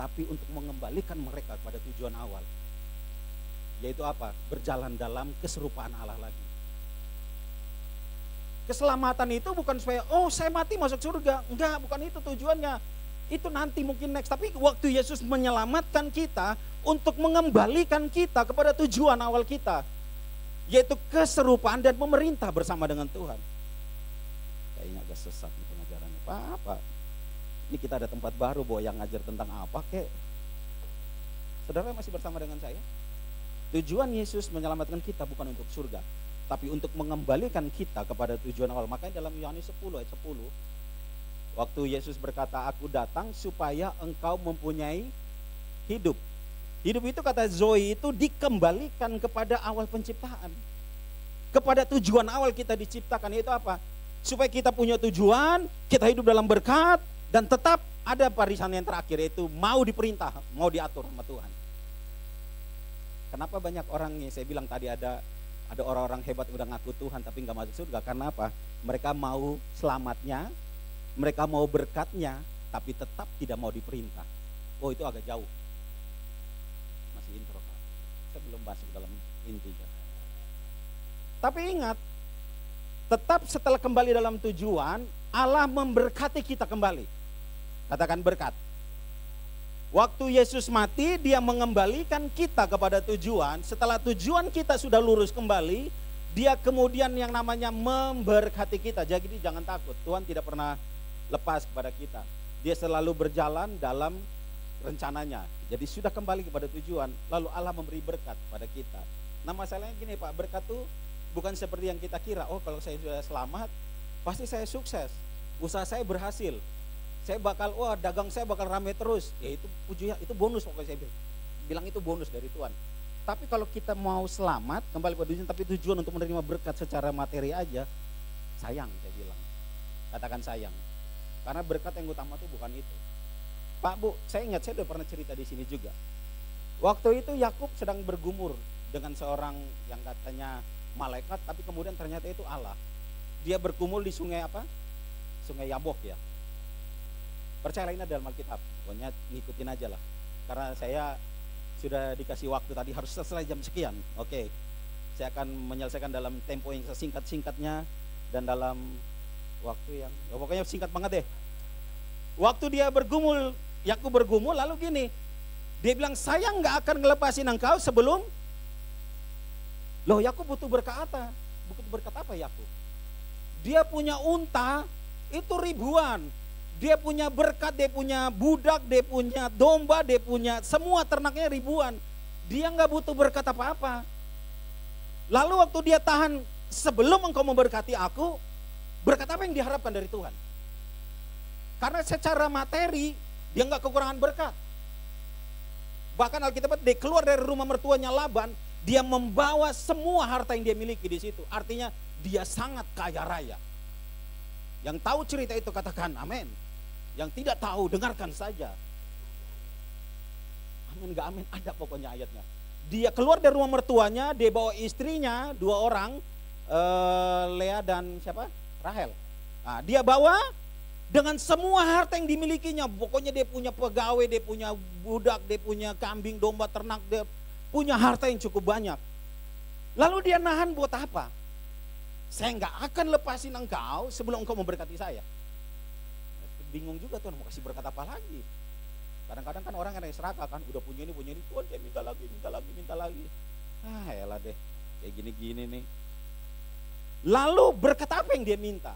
tapi untuk mengembalikan mereka pada tujuan awal. Yaitu apa? Berjalan dalam keserupaan Allah lagi. Keselamatan itu bukan supaya, oh saya mati masuk surga. Enggak, bukan itu tujuannya. Itu nanti mungkin next. Tapi waktu Yesus menyelamatkan kita untuk mengembalikan kita kepada tujuan awal kita, yaitu keserupaan dan memerintah bersama dengan Tuhan. Kayaknya agak sesat nih pengajarannya. Apa? Ini kita ada tempat baru bahwa yang ngajar tentang apa kek. Saudara masih bersama dengan saya? Tujuan Yesus menyelamatkan kita bukan untuk surga, tapi untuk mengembalikan kita kepada tujuan awal. Makanya dalam Yohanes 10 ayat 10, waktu Yesus berkata, aku datang supaya engkau mempunyai hidup. Hidup itu kata Zoe itu dikembalikan kepada awal penciptaan, kepada tujuan awal kita diciptakan. Yaitu apa? Supaya kita punya tujuan, kita hidup dalam berkat, dan tetap ada barisan yang terakhir, yaitu mau diperintah, mau diatur sama Tuhan. Kenapa banyak orang yang saya bilang tadi ada orang-orang hebat udah ngaku Tuhan tapi nggak masuk surga? Karena apa? Mereka mau selamatnya, mereka mau berkatnya, tapi tetap tidak mau diperintah. Oh itu agak jauh. Masih intro Pak. Saya belum masuk dalam intinya. Tapi ingat, tetap setelah kembali dalam tujuan, Allah memberkati kita kembali. Katakan berkat. Waktu Yesus mati, dia mengembalikan kita kepada tujuan. Setelah tujuan kita sudah lurus kembali, Dia kemudian yang namanya memberkati kita. Jadi jangan takut, Tuhan tidak pernah lepas kepada kita. Dia selalu berjalan dalam rencananya. Jadi sudah kembali kepada tujuan, lalu Allah memberi berkat pada kita. Nah masalahnya gini Pak, berkat itu bukan seperti yang kita kira. Oh kalau saya sudah selamat, pasti saya sukses, usaha saya berhasil, saya bakal, wah dagang saya bakal rame terus. Ya itu puji, itu bonus pokoknya saya bilang itu bonus dari Tuhan. Tapi kalau kita mau selamat, kembali pada tujuan, tapi tujuan untuk menerima berkat secara materi aja, sayang saya bilang. Katakan sayang. Karena berkat yang utama itu bukan itu. Pak Bu, saya ingat saya udah pernah cerita di sini juga. Waktu itu Yakub sedang bergumur dengan seorang yang katanya malaikat, tapi kemudian ternyata itu Allah. Dia bergumul di sungai apa? Sungai Yabok ya. Percayalah ini dalam Alkitab. Pokoknya ngikutin aja lah. Karena saya sudah dikasih waktu tadi harus selesai jam sekian. Oke. Saya akan menyelesaikan dalam tempo yang sesingkat-singkatnya dan dalam waktu yang pokoknya singkat banget deh. Waktu dia bergumul, Yakub bergumul, lalu gini, dia bilang saya nggak akan ngelepasin engkau sebelum. Loh Yakub butuh berkat apa? Butuh berkat apa Yakub? Dia punya unta itu ribuan. Dia punya berkat, dia punya budak, dia punya domba, dia punya semua ternaknya ribuan. Dia nggak butuh berkat apa-apa. Lalu waktu dia tahan, sebelum engkau memberkati aku, berkat apa yang diharapkan dari Tuhan? Karena secara materi dia nggak kekurangan berkat. Bahkan Alkitab dia keluar dari rumah mertuanya Laban, dia membawa semua harta yang dia miliki di situ. Artinya dia sangat kaya raya. Yang tahu cerita itu katakan amin. Yang tidak tahu dengarkan saja. Amin gak amin, ada pokoknya ayatnya. Dia keluar dari rumah mertuanya, dia bawa istrinya 2 orang, Lea dan siapa? Rahel. Nah, dia bawa dengan semua harta yang dimilikinya. Pokoknya dia punya pegawai, dia punya budak, dia punya kambing, domba, ternak, dia punya harta yang cukup banyak. Lalu dia nahan buat apa? Saya nggak akan lepasin engkau sebelum engkau memberkati saya. Bingung juga Tuhan mau kasih berkat apa lagi. Kadang-kadang kan orang yang serakah kan, udah punya ini, Tuhan saya minta lagi. Ah elah deh, kayak gini-gini nih. Lalu berkat apa yang dia minta?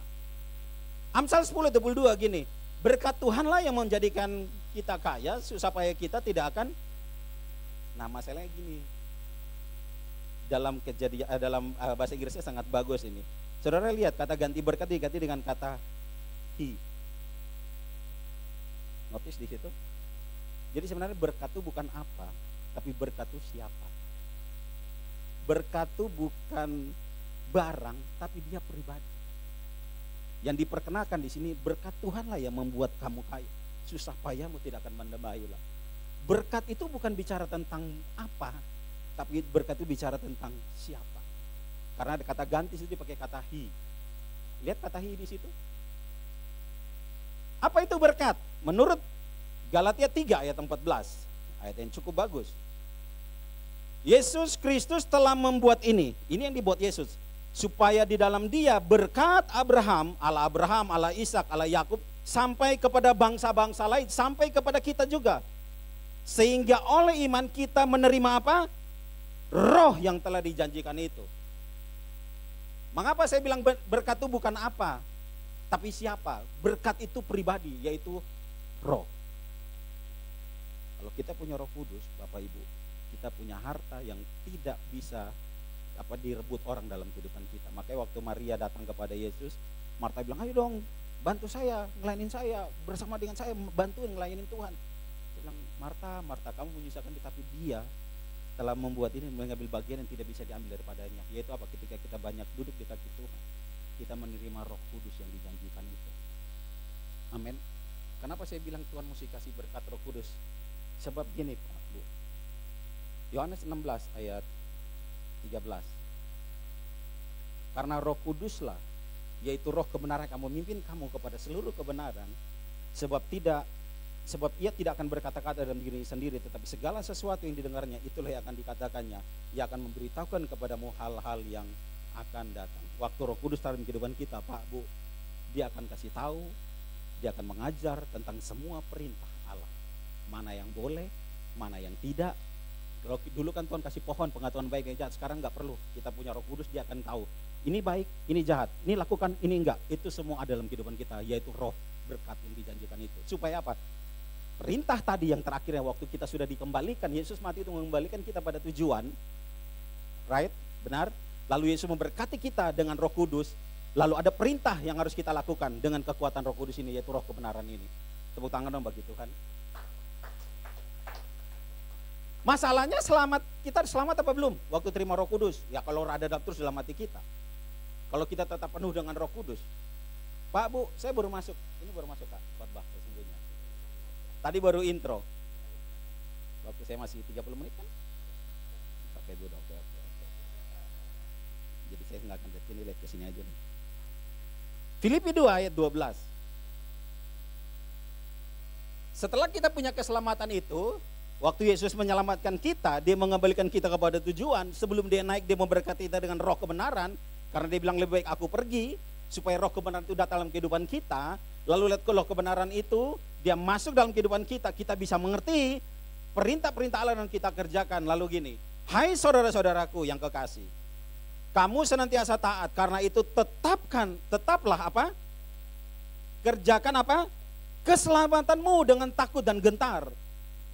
Amsal 10:22 gini, berkat Tuhanlah yang menjadikan kita kaya supaya kita tidak akan. Nah masalahnya gini, dalam kejadian dalam bahasa Inggrisnya sangat bagus ini. Saudara lihat kata ganti berkat diganti dengan kata he. Notice di situ. Jadi sebenarnya berkat itu bukan apa, tapi berkat itu siapa. Berkat itu bukan barang, tapi dia pribadi. Yang diperkenalkan di sini berkat Tuhanlah yang membuat kamu kaya. Susah payahmu tidak akan mendebailah. Berkat itu bukan bicara tentang apa, tapi berkat itu bicara tentang siapa. Karena ada kata ganti itu dipakai kata he. Lihat kata he di situ. Apa itu berkat? Menurut Galatia 3 ayat 14, ayat yang cukup bagus. Yesus Kristus telah membuat ini yang dibuat Yesus. Supaya di dalam dia berkat Abraham, Allah Ishak, Allah Yakub, sampai kepada bangsa-bangsa lain, sampai kepada kita juga. Sehingga oleh iman kita menerima apa? Roh yang telah dijanjikan itu. Mengapa saya bilang berkat itu bukan apa, tapi siapa? Berkat itu pribadi, yaitu roh. Kalau kita punya Roh Kudus, Bapak Ibu, kita punya harta yang tidak bisa direbut orang dalam kehidupan kita. Makanya waktu Maria datang kepada Yesus, Marta bilang, ayo dong bantu saya, ngelayanin saya, bersama dengan saya bantuin ngelayanin Tuhan. Dia bilang, Marta kamu menyisakan, tapi dia telah membuat ini, mengambil bagian yang tidak bisa diambil daripadanya. Yaitu apa? Ketika kita banyak duduk di kaki Tuhan, kita menerima Roh Kudus yang dijanjikan itu. Amin. Kenapa saya bilang Tuhan mesti kasih berkat Roh Kudus? Sebab gini Pak Bu, Yohanes 16 ayat 13. Karena Roh Kuduslah, yaitu roh kebenaran, akan memimpin kamu kepada seluruh kebenaran. Sebab ia tidak akan berkata-kata dalam diri sendiri, tetapi segala sesuatu yang didengarnya itulah yang akan dikatakannya. Ia akan memberitahukan kepadamu hal-hal yang akan datang. Waktu Roh Kudus dalam kehidupan kita Pak Bu, dia akan kasih tahu, dia akan mengajar tentang semua perintah Allah. Mana yang boleh, mana yang tidak, Kalau dulu kan Tuhan kasih pohon pengetahuan baik dan jahat, sekarang nggak perlu. Kita punya Roh Kudus, dia akan tahu ini baik, ini jahat, ini lakukan, ini enggak. Itu semua ada dalam kehidupan kita, yaitu roh berkat yang dijanjikan itu. Supaya apa? Perintah tadi yang terakhirnya waktu kita sudah dikembalikan, Yesus mati itu mengembalikan kita pada tujuan, right? Benar? Lalu Yesus memberkati kita dengan Roh Kudus. Lalu ada perintah yang harus kita lakukan dengan kekuatan Roh Kudus ini, yaitu roh kebenaran ini. Tepuk tangan dong bagi Tuhan. Masalahnya kita selamat apa belum? Waktu terima Roh Kudus. Ya kalau ada terus dalam hati kita. Kalau kita tetap penuh dengan Roh Kudus. Pak, Bu, saya baru masuk. Ini baru masuk Kak, khotbah sesungguhnya. Tadi baru intro. Waktu saya masih 30 menit kan? Oke, Bu, oke. Jadi saya nggak akan lihat sini, lihat ke sini aja nih. Filipi 2 ayat 12. Setelah kita punya keselamatan itu, waktu Yesus menyelamatkan kita, dia mengembalikan kita kepada tujuan. Sebelum dia naik, dia memberkati kita dengan roh kebenaran. Karena dia bilang lebih baik aku pergi, supaya roh kebenaran itu datang dalam kehidupan kita. Lalu lihat ke roh kebenaran itu, dia masuk dalam kehidupan kita. Kita bisa mengerti perintah-perintah Allah yang kita kerjakan. Lalu gini, hai saudara-saudaraku yang kekasih, kamu senantiasa taat. Karena itu tetaplah apa? Kerjakan apa? Keselamatanmu dengan takut dan gentar.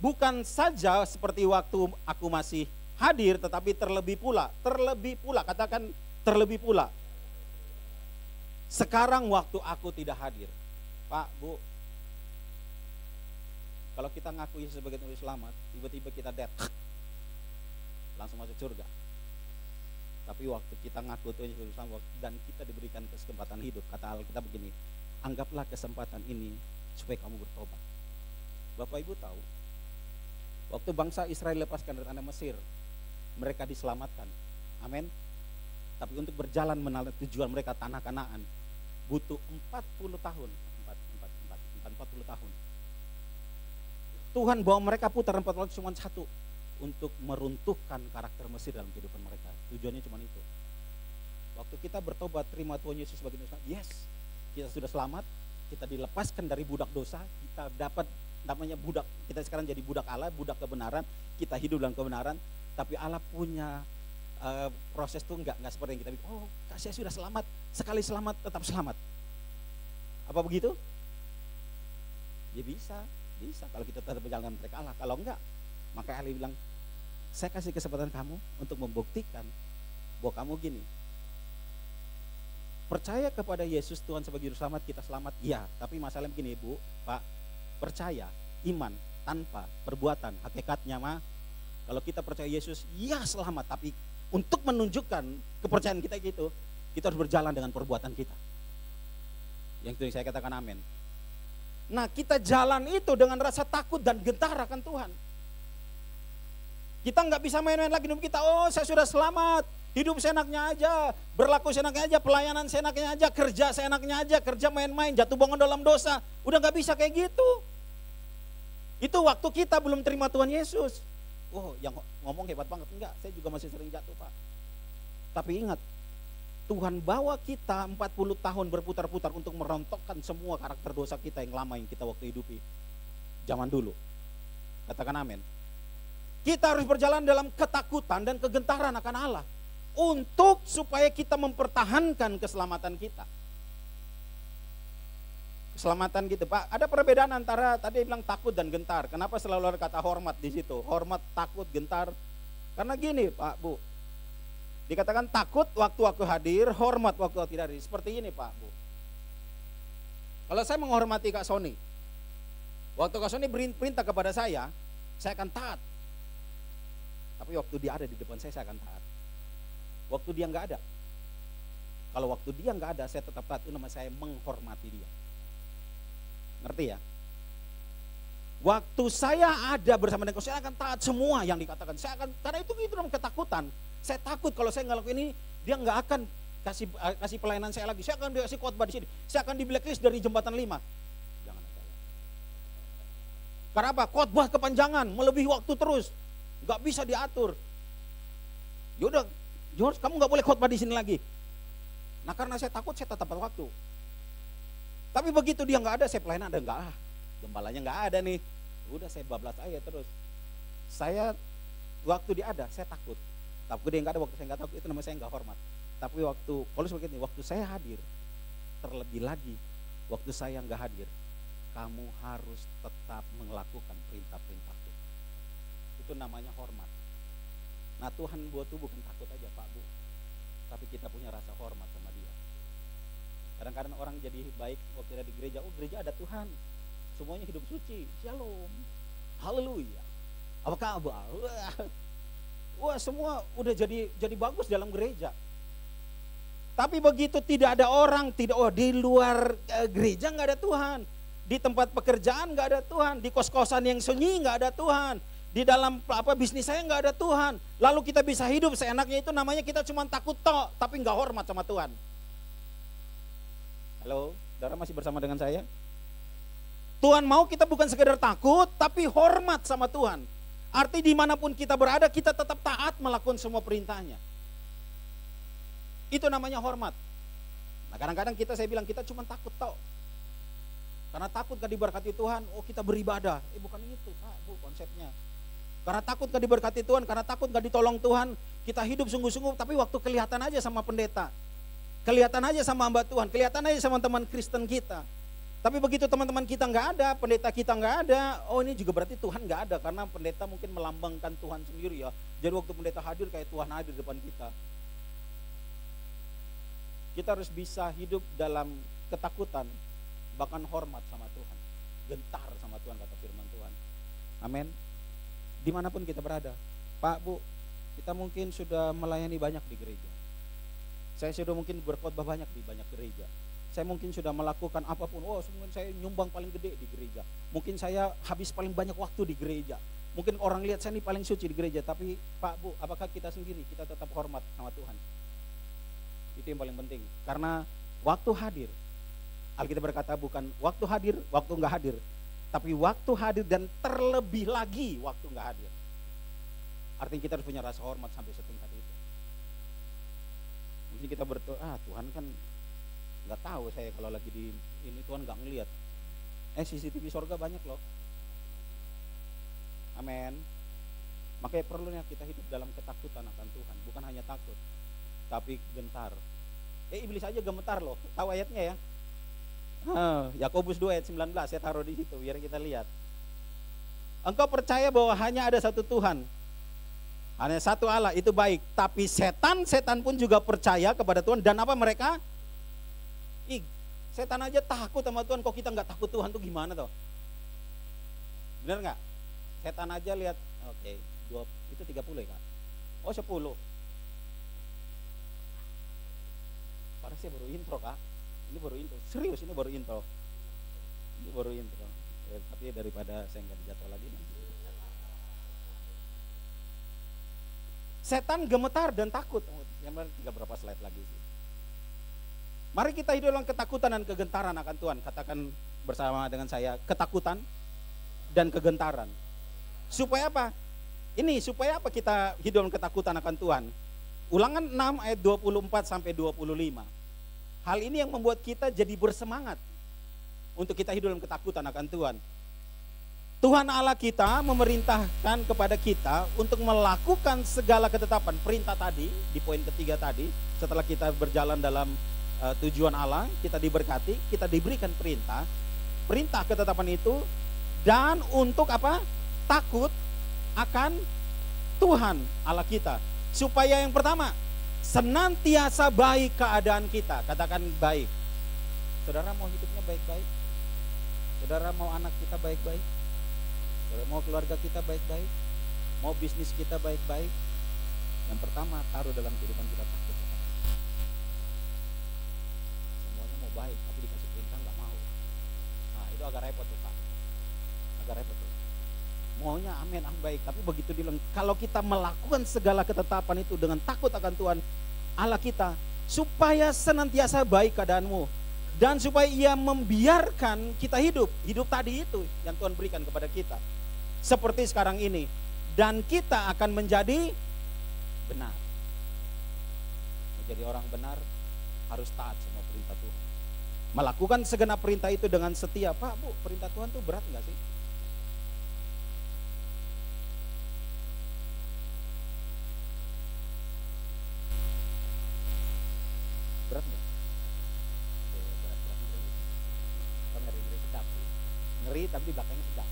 Bukan saja seperti waktu aku masih hadir, tetapi terlebih pula, katakan terlebih pula. Sekarang waktu aku tidak hadir. Pak, Bu, kalau kita ngaku Yesus sebagai Tuhan selamat, tiba-tiba kita dead, langsung masuk surga. Tapi waktu kita ngaku Tuhan Yesus selamat dan kita diberikan kesempatan hidup, kata Alkitab begini, anggaplah kesempatan ini supaya kamu bertobat. Bapak Ibu tahu, waktu bangsa Israel lepaskan dari tanah Mesir, mereka diselamatkan. Amin. Tapi untuk berjalan menuju tujuan mereka tanah Kanaan butuh 40 tahun. 40 tahun. Tuhan bawa mereka putar 40 tahun cuma satu, untuk meruntuhkan karakter Mesir dalam kehidupan mereka. Tujuannya cuma itu. Waktu kita bertobat terima Tuhan Yesus sebagai Tuhan, yes, kita sudah selamat, kita dilepaskan dari budak dosa, kita dapat namanya budak, kita sekarang jadi budak Allah, budak kebenaran, kita hidup dalam kebenaran. Tapi Allah punya proses tuh enggak seperti yang kita bilang, oh saya sudah selamat, sekali selamat tetap selamat. Apa begitu? Ya bisa kalau kita tetap berjalan dengan mereka Allah. Kalau enggak, maka Allah bilang, saya kasih kesempatan kamu untuk membuktikan bahwa kamu gini, percaya kepada Yesus Tuhan sebagai Juru Selamat, kita selamat, ya. Tapi masalahnya begini Ibu, Pak, percaya, iman tanpa perbuatan, hakikatnya mah kalau kita percaya Yesus, ya selamat. Tapi untuk menunjukkan kepercayaan kita gitu, kita harus berjalan dengan perbuatan kita. Yang itu saya katakan amin. Nah kita jalan itu dengan rasa takut dan gentar akan Tuhan. Kita nggak bisa main-main lagi hidup kita, oh saya sudah selamat, hidup seenaknya aja, berlaku seenaknya aja, pelayanan seenaknya aja, kerja seenaknya aja, kerja main-main, jatuh bangun dalam dosa. Udah nggak bisa kayak gitu. Itu waktu kita belum terima Tuhan Yesus. Oh yang ngomong hebat banget, enggak, saya juga masih sering jatuh Pak. Tapi ingat, Tuhan bawa kita 40 tahun berputar-putar untuk merontokkan semua karakter dosa kita yang lama yang kita waktu hidupi zaman dulu. Katakan amin. Kita harus berjalan dalam ketakutan dan kegentaran akan Allah untuk supaya kita mempertahankan keselamatan kita. Keselamatan gitu Pak. Ada perbedaan antara tadi bilang takut dan gentar. Kenapa selalu ada kata hormat di situ? Hormat, takut, gentar. Karena gini Pak, Bu. Dikatakan takut waktu aku hadir, hormat waktu aku tidak hadir. Seperti ini Pak, Bu. Kalau saya menghormati Kak Sony, waktu Kak Sony perintah kepada saya akan taat. Tapi waktu dia ada di depan saya akan taat. Waktu dia nggak ada, kalau waktu dia nggak ada, saya tetap taat. Itu nama saya menghormati dia. Ngerti ya? Waktu saya ada bersama dengan saya akan taat semua yang dikatakan. Saya akan, karena itu dalam ketakutan. Saya takut kalau saya nggak lakukan ini, dia nggak akan kasih pelayanan saya lagi. Saya akan dikasih khotbah di sini. Saya akan di blacklist dari jembatan 5. Jangan ada. Karena apa? Khotbah kepanjangan, melebihi waktu terus, nggak bisa diatur. Yaudah, George, kamu nggak boleh khotbah di sini lagi. Nah karena saya takut, saya tetap waktu. Tapi begitu dia nggak ada, saya pelayanan ada nggak? Gembalanya nggak ada nih. Udah saya bablas aja terus. Saya waktu dia ada saya takut. Tapi dia nggak ada waktu saya nggak takut, itu namanya saya nggak hormat. Tapi waktu Paulus begini, waktu saya hadir, terlebih lagi waktu saya nggak hadir, kamu harus tetap melakukan perintah-perintahku. Itu namanya hormat. Nah Tuhan buat tuh bukan takut aja Pak Bu, tapi kita punya rasa hormat sama Dia. Kadang-kadang orang jadi baik waktu ada di gereja, oh gereja ada Tuhan, semuanya hidup suci, shalom, haleluya, apa kabar? Wah semua udah jadi bagus dalam gereja. Tapi begitu tidak ada orang, di luar gereja nggak ada Tuhan, di tempat pekerjaan nggak ada Tuhan, di kos-kosan yang sunyi nggak ada Tuhan, di dalam bisnis saya nggak ada Tuhan. Lalu kita bisa hidup seenaknya, itu namanya kita cuma takut tok, tapi nggak hormat sama Tuhan. Halo, saudara masih bersama dengan saya? Tuhan mau kita bukan sekedar takut, tapi hormat sama Tuhan. Arti dimanapun kita berada, kita tetap taat melakukan semua perintahnya. Itu namanya hormat. Nah kadang-kadang saya bilang kita cuma takut tok. Karena takut gak diberkati Tuhan, oh kita beribadah. Bukan itu Pak, Bu konsepnya. Karena takut gak diberkati Tuhan, karena takut gak ditolong Tuhan, kita hidup sungguh-sungguh, tapi waktu kelihatan aja sama pendeta, kelihatan aja sama hamba Tuhan, kelihatan aja sama teman Kristen kita. Tapi begitu teman-teman kita nggak ada, pendeta kita nggak ada, oh ini juga berarti Tuhan nggak ada, karena pendeta mungkin melambangkan Tuhan sendiri ya. Jadi waktu pendeta hadir kayak Tuhan hadir di depan kita. Kita harus bisa hidup dalam ketakutan, bahkan hormat sama Tuhan, gentar sama Tuhan, kata firman Tuhan. Amin. Dimanapun kita berada, Pak Bu, kita mungkin sudah melayani banyak di gereja. Saya sudah mungkin berkhotbah banyak di banyak gereja. Saya mungkin sudah melakukan apapun, mungkin saya nyumbang paling gede di gereja. Mungkin saya habis paling banyak waktu di gereja. Mungkin orang lihat saya ini paling suci di gereja. Tapi Pak Bu, apakah kita sendiri, kita tetap hormat sama Tuhan? Itu yang paling penting. Karena waktu hadir, Alkitab berkata bukan waktu hadir, waktu nggak hadir. Tapi waktu hadir dan terlebih lagi waktu nggak hadir. Artinya kita harus punya rasa hormat sampai setingkat itu. Mungkin kita berdoa, Tuhan kan nggak tahu saya kalau lagi di ini, Tuhan nggak ngelihat. CCTV surga banyak loh. Amin. Makanya perlunya kita hidup dalam ketakutan akan Tuhan, bukan hanya takut, tapi gentar. Iblis aja gemetar loh. Tahu ayatnya ya? Yakobus 2 ayat 19, saya taruh di situ biar kita lihat. Engkau percaya bahwa hanya ada satu Tuhan, hanya satu Allah, itu baik. Tapi setan pun juga percaya kepada Tuhan. Dan apa mereka? Setan aja takut sama Tuhan, kok kita nggak takut Tuhan tuh gimana toh? Bener nggak? Setan aja lihat, oke, itu 30 ya Kak? 10. Padahal saya baru intro Kak. Ini baru intro, serius ini baru intro. Tapi daripada saya nggak jatuh lagi. Setan gemetar dan takut. Yang tinggal berapa slide lagi sih? Mari kita hidup dalam ketakutan dan kegentaran akan Tuhan. Katakan bersama dengan saya, ketakutan dan kegentaran. Supaya apa? Supaya apa kita hidup dalam ketakutan akan Tuhan? Ulangan 6 ayat 24 sampai 25. Hal ini yang membuat kita jadi bersemangat untuk kita hidup dalam ketakutan akan Tuhan. Tuhan Allah kita memerintahkan kepada kita untuk melakukan segala ketetapan. Perintah tadi, di poin ketiga tadi, setelah kita berjalan dalam tujuan Allah, kita diberkati, kita diberikan perintah ketetapan itu, dan untuk apa? Takut akan Tuhan Allah kita. Supaya yang pertama, senantiasa baik keadaan kita. Katakan baik. Saudara mau hidupnya baik-baik? Saudara mau anak kita baik-baik? Saudara mau keluarga kita baik-baik? Mau bisnis kita baik-baik? Yang pertama, taruh dalam kehidupan kita takut. Semuanya mau baik, tapi dikasih perintah nggak mau. Nah itu agak repot tuh Pak. Agak repot tuh. Maunya amin, baik, tapi begitu bilang, kalau kita melakukan segala ketetapan itu dengan takut akan Tuhan Allah kita, supaya senantiasa baik keadaanmu, dan supaya Ia membiarkan kita hidup tadi itu yang Tuhan berikan kepada kita, seperti sekarang ini, dan kita akan menjadi benar. Menjadi orang benar harus taat semua perintah Tuhan, melakukan segenap perintah itu dengan setia. Pak Bu, perintah Tuhan tuh berat nggak sih? tapi di belakangnya sedang.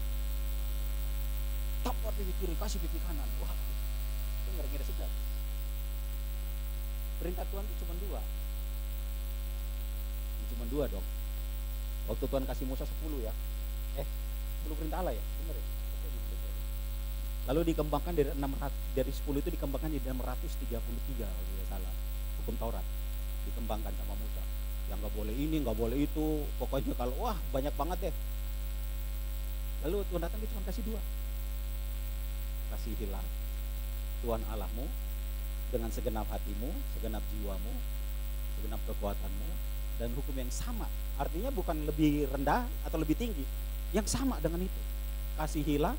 Tampar pipi kiri, kasih pipi kanan. Wah, itu ngeri-ngeri sedap. Perintah Tuhan itu cuma dua. Cuma dua dong. Waktu Tuhan kasih Musa 10 ya. 10 perintah Allah ya, benar ya. Lalu dikembangkan dari 10 itu dikembangkan jadi 633 kalau tidak salah. Hukum Taurat dikembangkan sama Musa. Yang nggak boleh ini, nggak boleh itu. Pokoknya kalau wah banyak banget deh. Lalu Tuhan datang dia cuma kasih 2. Kasihilah Tuhan Allahmu dengan segenap hatimu, segenap jiwamu, segenap kekuatanmu, dan hukum yang sama. Artinya bukan lebih rendah atau lebih tinggi, yang sama dengan itu. Kasihilah.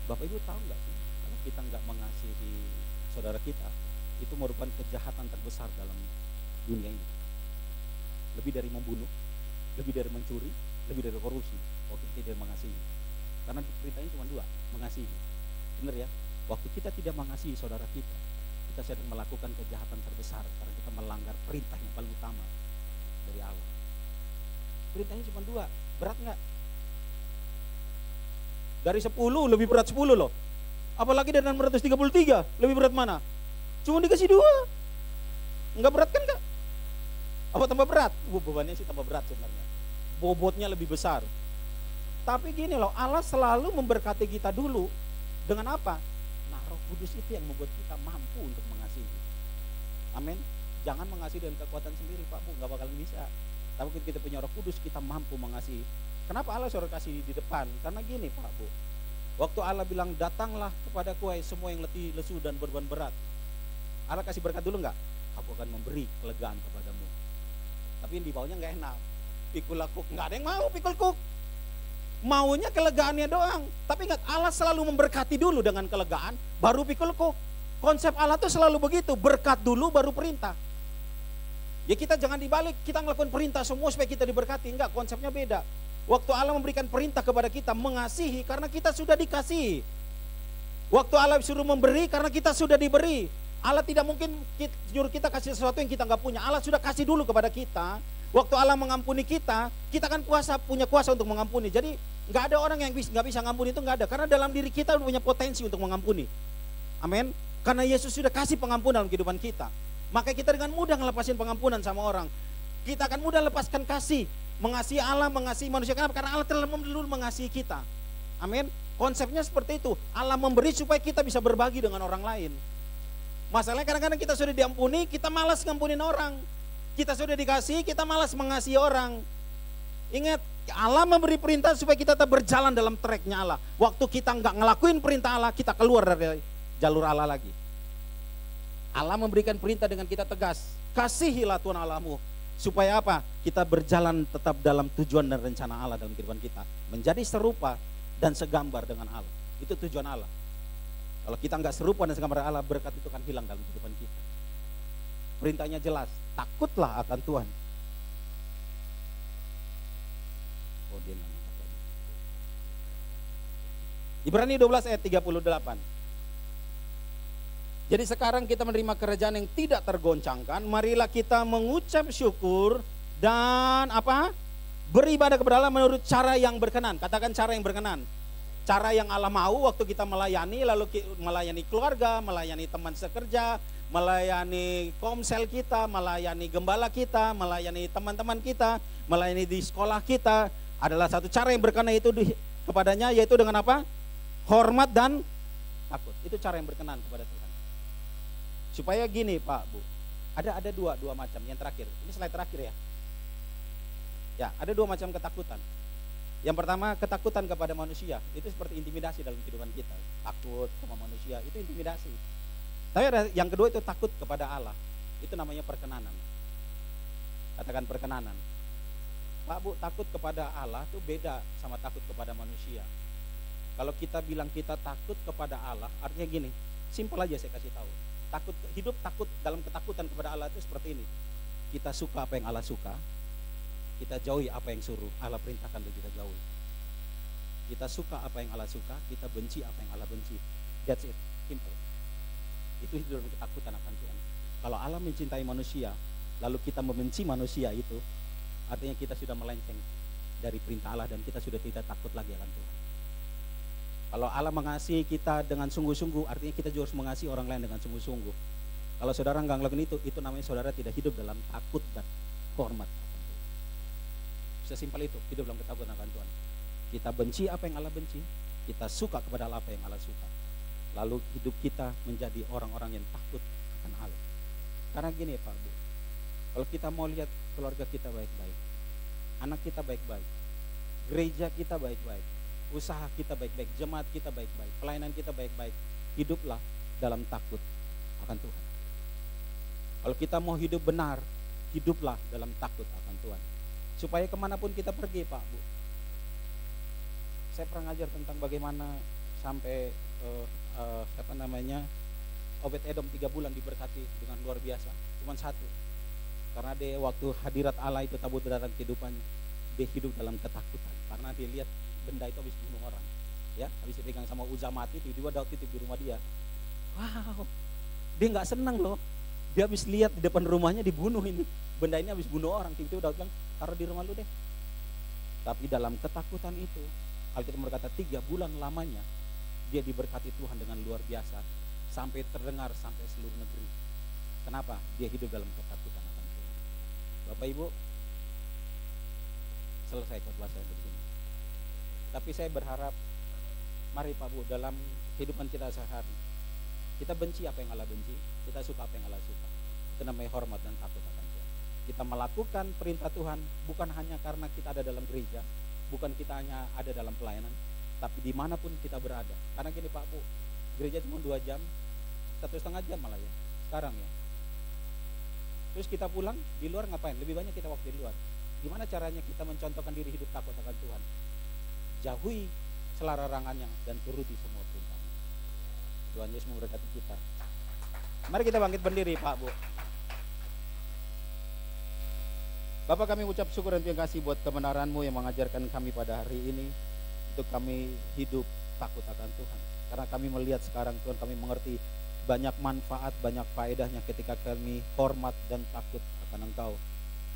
Bapak Ibu tahu nggak sih, kalau kita nggak mengasihi saudara kita, itu merupakan kejahatan terbesar dalam dunia ini. Lebih dari membunuh, lebih dari mencuri, lebih dari korupsi. Waktu kita tidak mengasihi, karena perintahnya cuma 2, mengasihi. Benar ya? Waktu kita tidak mengasihi saudara kita sedang melakukan kejahatan terbesar karena kita melanggar perintah yang paling utama dari Allah. Perintahnya cuma 2, berat nggak? Dari 10 lebih berat 10 loh. Apalagi dari 633 lebih berat mana? Cuma dikasih 2. Enggak berat kan Kak? Apa tambah berat? Bebannya sih tambah berat sebenarnya. Bobotnya lebih besar. Tapi gini loh, Allah selalu memberkati kita dulu. Dengan apa? Nah, Roh Kudus itu yang membuat kita mampu untuk mengasihi. Amin. Jangan mengasihi dengan kekuatan sendiri Pak Bu, enggak bakalan bisa. Tapi kita punya Roh Kudus, kita mampu mengasihi. Kenapa Allah suruh kasih di depan? Karena gini Pak Bu, waktu Allah bilang datanglah kepadaku hai semua yang letih, lesu dan beban berat, Allah kasih berkat dulu nggak? Aku akan memberi kelegaan kepadamu. Tapi yang di bawahnya nggak enak. Pikul kuk, nggak ada yang mau pikul kuk. Maunya kelegaannya doang. Tapi ingat, Allah selalu memberkati dulu dengan kelegaan, baru pikul kuk. Konsep Allah tuh selalu begitu, berkat dulu baru perintah. Ya kita jangan dibalik, kita ngelakuin perintah semua supaya kita diberkati. Enggak, konsepnya beda. Waktu Allah memberikan perintah kepada kita mengasihi karena kita sudah dikasihi. Waktu Allah suruh memberi karena kita sudah diberi. Allah tidak mungkin nyuruh kita kasih sesuatu yang kita nggak punya. Allah sudah kasih dulu kepada kita. Waktu Allah mengampuni kita kan punya kuasa untuk mengampuni. Jadi nggak ada orang yang nggak bisa ngampuni, itu nggak ada. Karena dalam diri kita punya potensi untuk mengampuni. Amin. Karena Yesus sudah kasih pengampunan dalam kehidupan kita. Maka kita dengan mudah ngelepasin pengampunan sama orang. Kita akan mudah lepaskan kasih. Mengasihi Allah, mengasihi manusia. Kenapa? Karena Allah telah dulu mengasihi kita. Amin. Konsepnya seperti itu. Allah memberi supaya kita bisa berbagi dengan orang lain. Masalahnya kadang-kadang kita sudah diampuni, kita malas ngampunin orang. Kita sudah dikasih, kita malas mengasihi orang. Ingat, Allah memberi perintah supaya kita tetap berjalan dalam tracknya Allah. Waktu kita nggak ngelakuin perintah Allah, kita keluar dari jalur Allah lagi. Allah memberikan perintah dengan kita tegas. Kasihilah Tuhan Allahmu. Supaya apa? Kita berjalan tetap dalam tujuan dan rencana Allah dalam kehidupan kita. Menjadi serupa dan segambar dengan Allah. Itu tujuan Allah. Kalau kita nggak serupa dan segambar Allah, berkat itu akan hilang dalam kehidupan kita. Perintahnya jelas, takutlah akan Tuhan. Oh, dia nggak nangkap lagi. Ibrani 12 ayat 38. Jadi sekarang kita menerima kerajaan yang tidak tergoncangkan, marilah kita mengucap syukur dan apa? Beribadah kepada Allah menurut cara yang berkenan. Katakan cara yang berkenan. Cara yang Allah mau waktu kita melayani, lalu melayani keluarga, melayani teman sekerja, melayani komsel kita, melayani gembala kita, melayani teman-teman kita, melayani di sekolah kita, adalah satu cara yang berkenan itu kepadanya, yaitu dengan apa? Hormat dan takut. Itu cara yang berkenan kepada Tuhan. Supaya gini Pak Bu, ada dua macam. Yang terakhir, ini slide terakhir ya. Ya, ada 2 macam ketakutan. Yang pertama, ketakutan kepada manusia. Itu seperti intimidasi dalam kehidupan kita. Takut sama manusia, itu intimidasi. Tapi ada yang kedua, itu takut kepada Allah. Itu namanya perkenanan. Katakan perkenanan. Pak Bu, takut kepada Allah itu beda sama takut kepada manusia. Kalau kita bilang kita takut kepada Allah, artinya gini, simpel aja saya kasih tahu. Hidup takut dalam ketakutan kepada Allah itu seperti ini. Kita suka apa yang Allah suka, kita jauhi apa yang suruh Allah perintahkan untuk kita jauhi. Kita suka apa yang Allah suka, kita benci apa yang Allah benci. That's it, simple. Itu hidup dalam ketakutan akan Tuhan. Kalau Allah mencintai manusia, lalu kita membenci manusia itu, artinya kita sudah melenceng dari perintah Allah dan kita sudah tidak takut lagi akan Tuhan. Kalau Allah mengasihi kita dengan sungguh-sungguh, artinya kita juga harus mengasihi orang lain dengan sungguh-sungguh. Kalau saudara nggak ngelakuin itu namanya saudara tidak hidup dalam takut dan hormat akan Tuhan. Sesimpel itu, hidup dalam ketakutan akan Tuhan. Kita benci apa yang Allah benci, kita suka kepada apa yang Allah suka. Lalu hidup kita menjadi orang-orang yang takut akan Allah. Karena gini Pak Bu, kalau kita mau lihat keluarga kita baik-baik, anak kita baik-baik, gereja kita baik-baik, usaha kita baik-baik, jemaat kita baik-baik, pelayanan kita baik-baik, hiduplah dalam takut akan Tuhan. Kalau kita mau hidup benar, hiduplah dalam takut akan Tuhan. Supaya kemanapun kita pergi Pak Bu. Saya pernah ngajar tentang bagaimana sampai Obed-Edom 3 bulan diberkati dengan luar biasa. Cuman satu, karena dia waktu hadirat Allah itu tabut datang kehidupannya, dia hidup dalam ketakutan karena dia lihat benda itu habis bunuh orang, ya, habis dipegang sama Uza mati, tiba-tiba Daud titip di rumah dia. Wow, dia nggak senang loh, dia habis lihat di depan rumahnya dibunuh ini, benda ini habis bunuh orang, tiba-tiba Daud bilang taruh di rumah lu deh. Tapi dalam ketakutan itu, Alkitab berkata 3 bulan lamanya dia diberkati Tuhan dengan luar biasa, sampai terdengar sampai seluruh negeri. Kenapa? Dia hidup dalam ketakutan akan Tuhan. Bapak Ibu, selesai khotbah saya di sini. Tapi saya berharap, mari Pak Bu, dalam kehidupan kita sehari, kita benci apa yang Allah benci, kita suka apa yang Allah suka. Itu namanya hormat dan takut akan Tuhan. Kita melakukan perintah Tuhan bukan hanya karena kita ada dalam gereja, bukan kita hanya ada dalam pelayanan, tapi dimanapun kita berada. Karena gini Pak Bu, gereja cuma 2 jam, 1,5 jam malah ya, sekarang ya. Terus kita pulang, di luar ngapain? Lebih banyak kita waktu di luar. Gimana caranya kita mencontohkan diri hidup takut akan Tuhan? Jauhi selararangannya dan turuti semua perintahnya. Tuhan Yesus memberkati kita. Mari kita bangkit berdiri Pak Bu. Bapak, kami ucap syukur dan terima kasih buat kebenaran-Mu yang mengajarkan kami pada hari ini, untuk kami hidup takut akan Tuhan. Karena kami melihat sekarang Tuhan, kami mengerti banyak manfaat, banyak faedahnya ketika kami hormat dan takut akan Engkau.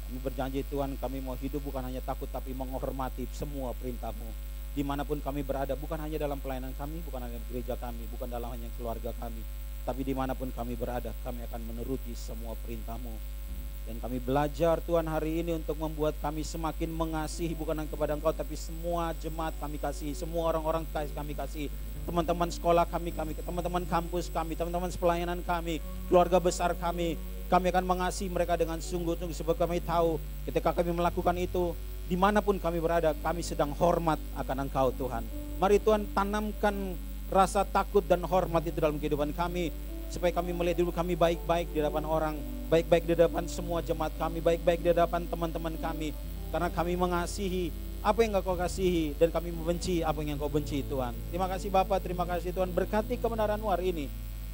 Kami berjanji Tuhan, kami mau hidup bukan hanya takut tapi menghormati semua perintah-Mu. Dimanapun kami berada, bukan hanya dalam pelayanan kami, bukan hanya gereja kami, bukan dalam hanya keluarga kami, tapi dimanapun kami berada, kami akan menuruti semua perintah-Mu. Dan kami belajar Tuhan hari ini untuk membuat kami semakin mengasihi bukan hanya kepada Engkau, tapi semua jemaat kami kasih, semua orang-orang kami kasih, teman-teman sekolah kami, teman-teman kampus kami, teman-teman pelayanan kami, keluarga besar kami akan mengasihi mereka dengan sungguh-sungguh, sebab kami tahu ketika kami melakukan itu, dimanapun kami berada, kami sedang hormat akan Engkau Tuhan. Mari Tuhan tanamkan rasa takut dan hormat itu dalam kehidupan kami, supaya kami melihat dulu kami baik-baik di hadapan orang, baik-baik di hadapan semua jemaat kami, baik-baik di hadapan teman-teman kami, karena kami mengasihi apa yang Engkau kasihi dan kami membenci apa yang Engkau benci Tuhan. Terima kasih Bapa, terima kasih Tuhan, berkati kebenaran-Mu hari ini,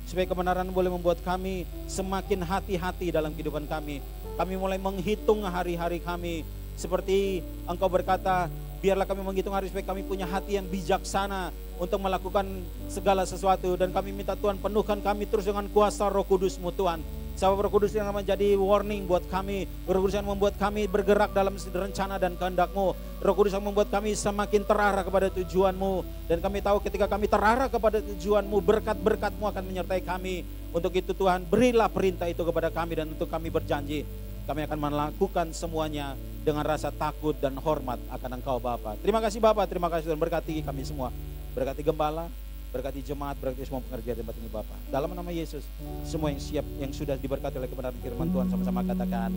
supaya kebenaran boleh membuat kami semakin hati-hati dalam kehidupan kami. Kami mulai menghitung hari-hari kami, seperti Engkau berkata, biarlah kami menghitung hari supaya kami punya hati yang bijaksana untuk melakukan segala sesuatu. Dan kami minta Tuhan penuhkan kami terus dengan kuasa Roh Kudus-Mu Tuhan. Sebab Roh Kudus yang menjadi warning buat kami, Roh Kudus yang membuat kami bergerak dalam rencana dan kehendak-Mu, Roh Kudus yang membuat kami semakin terarah kepada tujuan-Mu. Dan kami tahu ketika kami terarah kepada tujuan-Mu, berkat-berkat-Mu akan menyertai kami. Untuk itu Tuhan, berilah perintah itu kepada kami, dan untuk kami berjanji kami akan melakukan semuanya dengan rasa takut dan hormat akan Engkau Bapa. Terima kasih Bapa, terima kasih Tuhan, berkati kami semua, berkati gembala, berkati jemaat, berkati semua pekerja tempat ini Bapa. Dalam nama Yesus, semua yang siap, yang sudah diberkati oleh kebenaran firman Tuhan, sama-sama katakan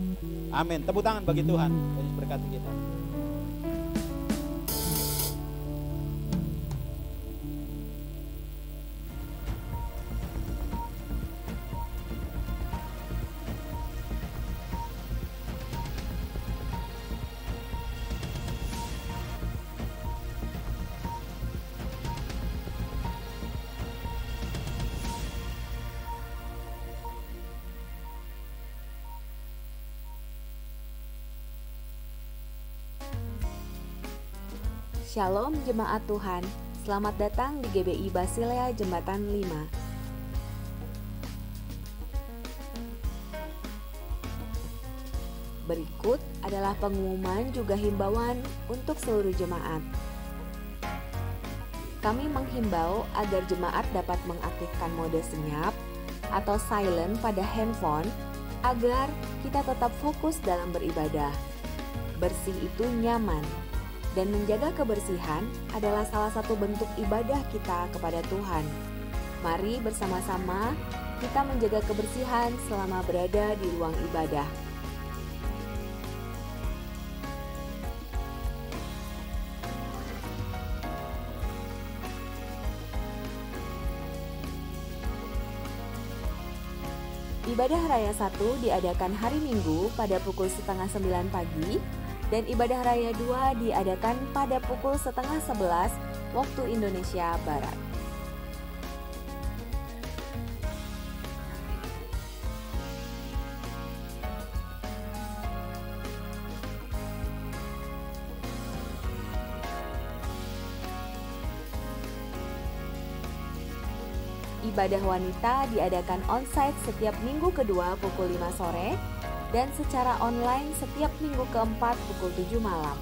amin. Tepuk tangan bagi Tuhan, Yesus berkati kita.
Shalom jemaat Tuhan, selamat datang di GBI Basilea Jembatan 5. Berikut adalah pengumuman juga himbauan untuk seluruh jemaat. Kami menghimbau agar jemaat dapat mengaktifkan mode senyap atau silent pada handphone agar kita tetap fokus dalam beribadah. Bersih itu nyaman, dan menjaga kebersihan adalah salah satu bentuk ibadah kita kepada Tuhan. Mari bersama-sama kita menjaga kebersihan selama berada di ruang ibadah. Ibadah Raya 1 diadakan hari Minggu pada pukul 8:30 pagi dan Ibadah Raya 2 diadakan pada pukul 10:30 waktu Indonesia Barat. Ibadah wanita diadakan onsite setiap minggu kedua pukul 5 sore dan secara online setiap minggu keempat pukul 7 malam.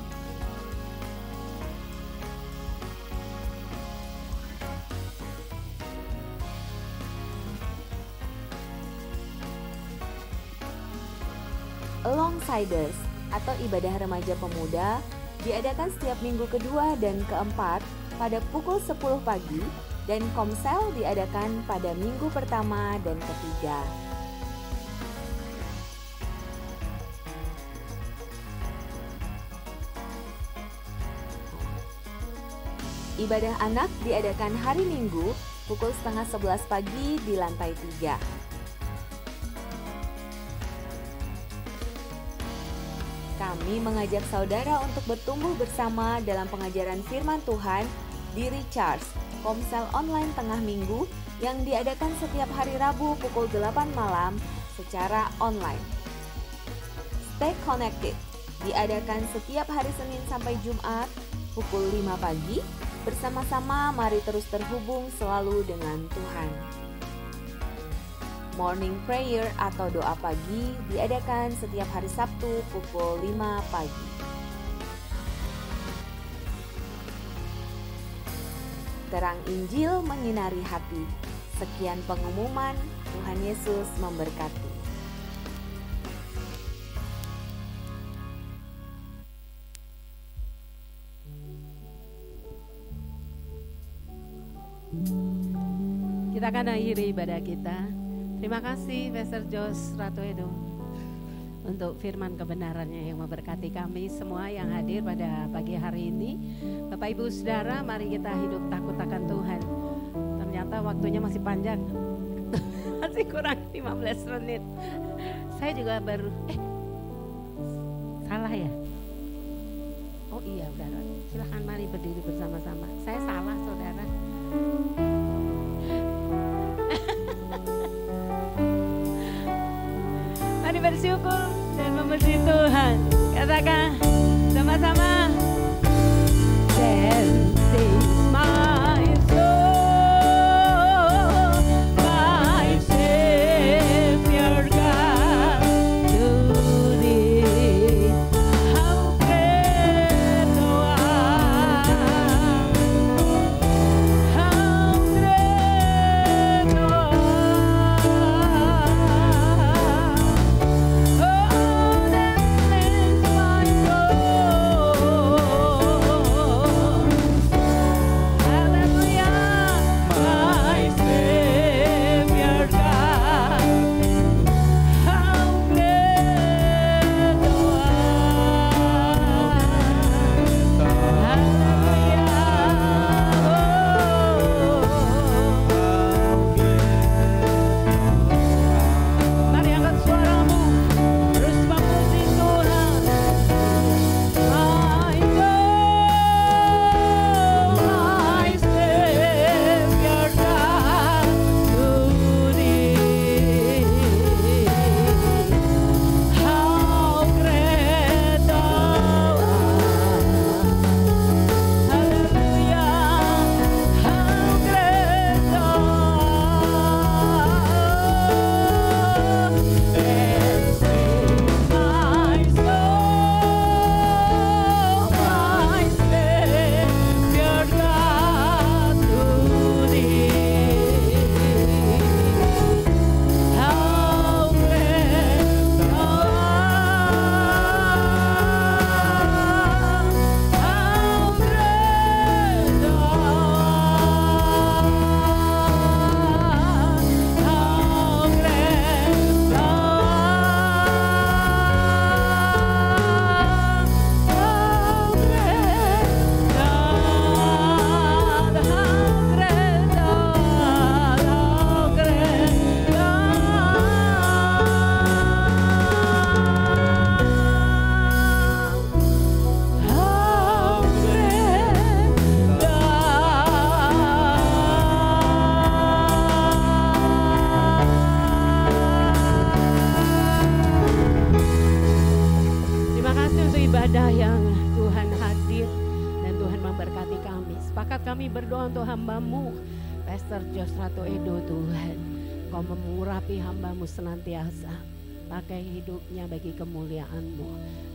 Alongsiders atau ibadah remaja pemuda diadakan setiap minggu kedua dan keempat pada pukul 10 pagi dan Komsel diadakan pada minggu pertama dan ketiga. Ibadah anak diadakan hari Minggu pukul 10:30 pagi di lantai 3. Kami mengajak saudara untuk bertumbuh bersama dalam pengajaran firman Tuhan di Recharge, Komsel online tengah minggu yang diadakan setiap hari Rabu pukul 8 malam secara online. Stay Connected diadakan setiap hari Senin sampai Jumat pukul 5 pagi. Bersama-sama mari terus terhubung selalu dengan Tuhan. Morning Prayer atau doa pagi diadakan setiap hari Sabtu pukul 5 pagi. Terang Injil menyinari hati. Sekian pengumuman, Tuhan Yesus memberkati.
Kita akan akhiri ibadah kita. Terima kasih Pastor Jos Ratu Edo untuk firman kebenarannya yang memberkati kami semua yang hadir pada pagi hari ini. Bapak Ibu Saudara, mari kita hidup takut akan Tuhan. Ternyata waktunya masih panjang. Masih kurang 15 menit. Saya juga baru salah ya? Oh iya, Saudara. Silakan mari berdiri bersama-sama. Saya salah, Saudara. Mari bersyukur dan memuji Tuhan. Katakan sama-sama. Then sings my soul, my Savior God, to thee. How great thou art, how great thou art. Oh, then sings my soul. kami berdoa untuk hamba-Mu Pastor Josrato Edo Tuhan. Kau mengurapi hamba-Mu senantiasa, pakai hidupnya bagi kemuliaan-Mu.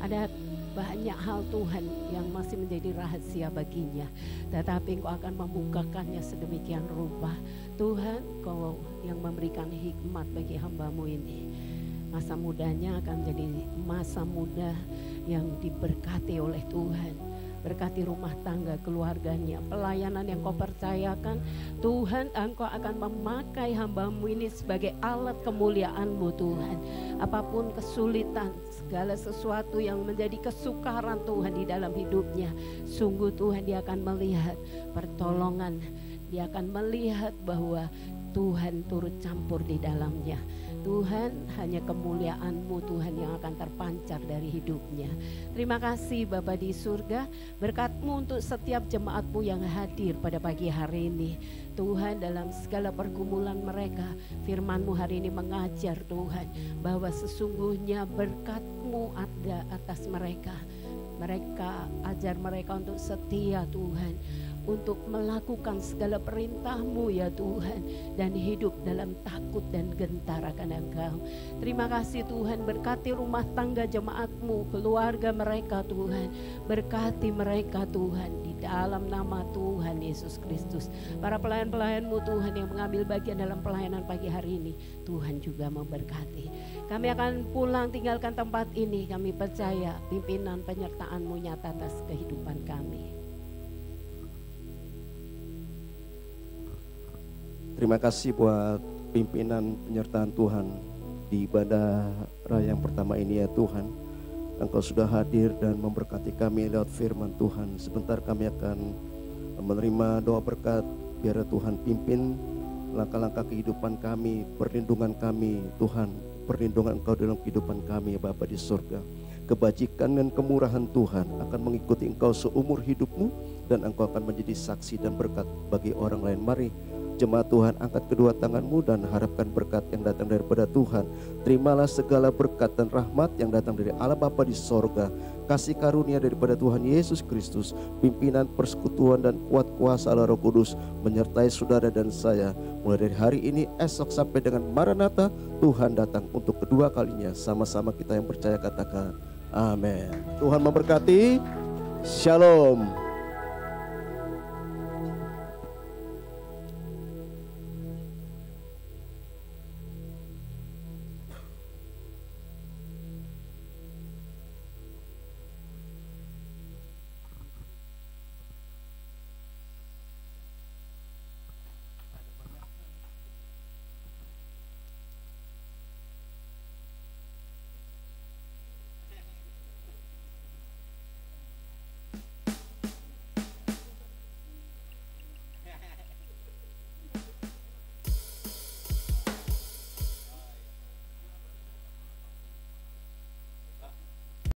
Ada banyak hal Tuhan yang masih menjadi rahasia baginya, tetapi Engkau akan membukakannya sedemikian rupa. Tuhan, Kau yang memberikan hikmat bagi hamba-Mu ini. Masa mudanya akan menjadi masa muda yang diberkati oleh Tuhan. Berkati rumah tangga keluarganya, pelayanan yang Kau percayakan. Tuhan, Engkau akan memakai hamba-Mu ini sebagai alat kemuliaan-Mu Tuhan. Apapun kesulitan, segala sesuatu yang menjadi kesukaran Tuhan di dalam hidupnya, sungguh Tuhan dia akan melihat pertolongan. Dia akan melihat bahwa Tuhan turut campur di dalamnya. Tuhan, hanya kemuliaan-Mu Tuhan yang akan terpancar dari hidupnya. Terima kasih Bapa di surga, berkat-Mu untuk setiap jemaat-Mu yang hadir pada pagi hari ini. Tuhan, dalam segala pergumulan mereka, firman-Mu hari ini mengajar Tuhan, bahwa sesungguhnya berkat-Mu ada atas mereka. Mereka ajar mereka untuk setia Tuhan, untuk melakukan segala perintah-Mu ya Tuhan, dan hidup dalam takut dan gentar akan Engkau. Terima kasih Tuhan, berkati rumah tangga jemaat-Mu, keluarga mereka Tuhan, berkati mereka Tuhan di dalam nama Tuhan Yesus Kristus. Para pelayan-pelayan-Mu Tuhan yang mengambil bagian dalam pelayanan pagi hari ini, Tuhan juga memberkati. Kami akan pulang tinggalkan tempat ini, kami percaya pimpinan penyertaan-Mu nyata atas kehidupan kami.
Terima kasih buat pimpinan penyertaan Tuhan di ibadah raya yang pertama ini ya Tuhan. Engkau sudah hadir dan memberkati kami lewat firman Tuhan. Sebentar kami akan menerima doa berkat, biar Tuhan pimpin langkah-langkah kehidupan kami, perlindungan kami Tuhan, perlindungan Engkau dalam kehidupan kami ya Bapa di surga. Kebajikan dan kemurahan Tuhan akan mengikuti Engkau seumur hidupmu, dan Engkau akan menjadi saksi dan berkat bagi orang lain. Mari jemaat Tuhan, angkat kedua tanganmu dan harapkan berkat yang datang daripada Tuhan. Terimalah segala berkat dan rahmat yang datang dari Allah Bapa di sorga, kasih karunia daripada Tuhan Yesus Kristus, pimpinan persekutuan dan kuat kuasa Allah Roh Kudus menyertai saudara dan saya mulai dari hari ini, esok sampai dengan Maranatha. Tuhan datang untuk kedua kalinya. Sama-sama kita yang percaya katakan amin. Tuhan memberkati. Shalom.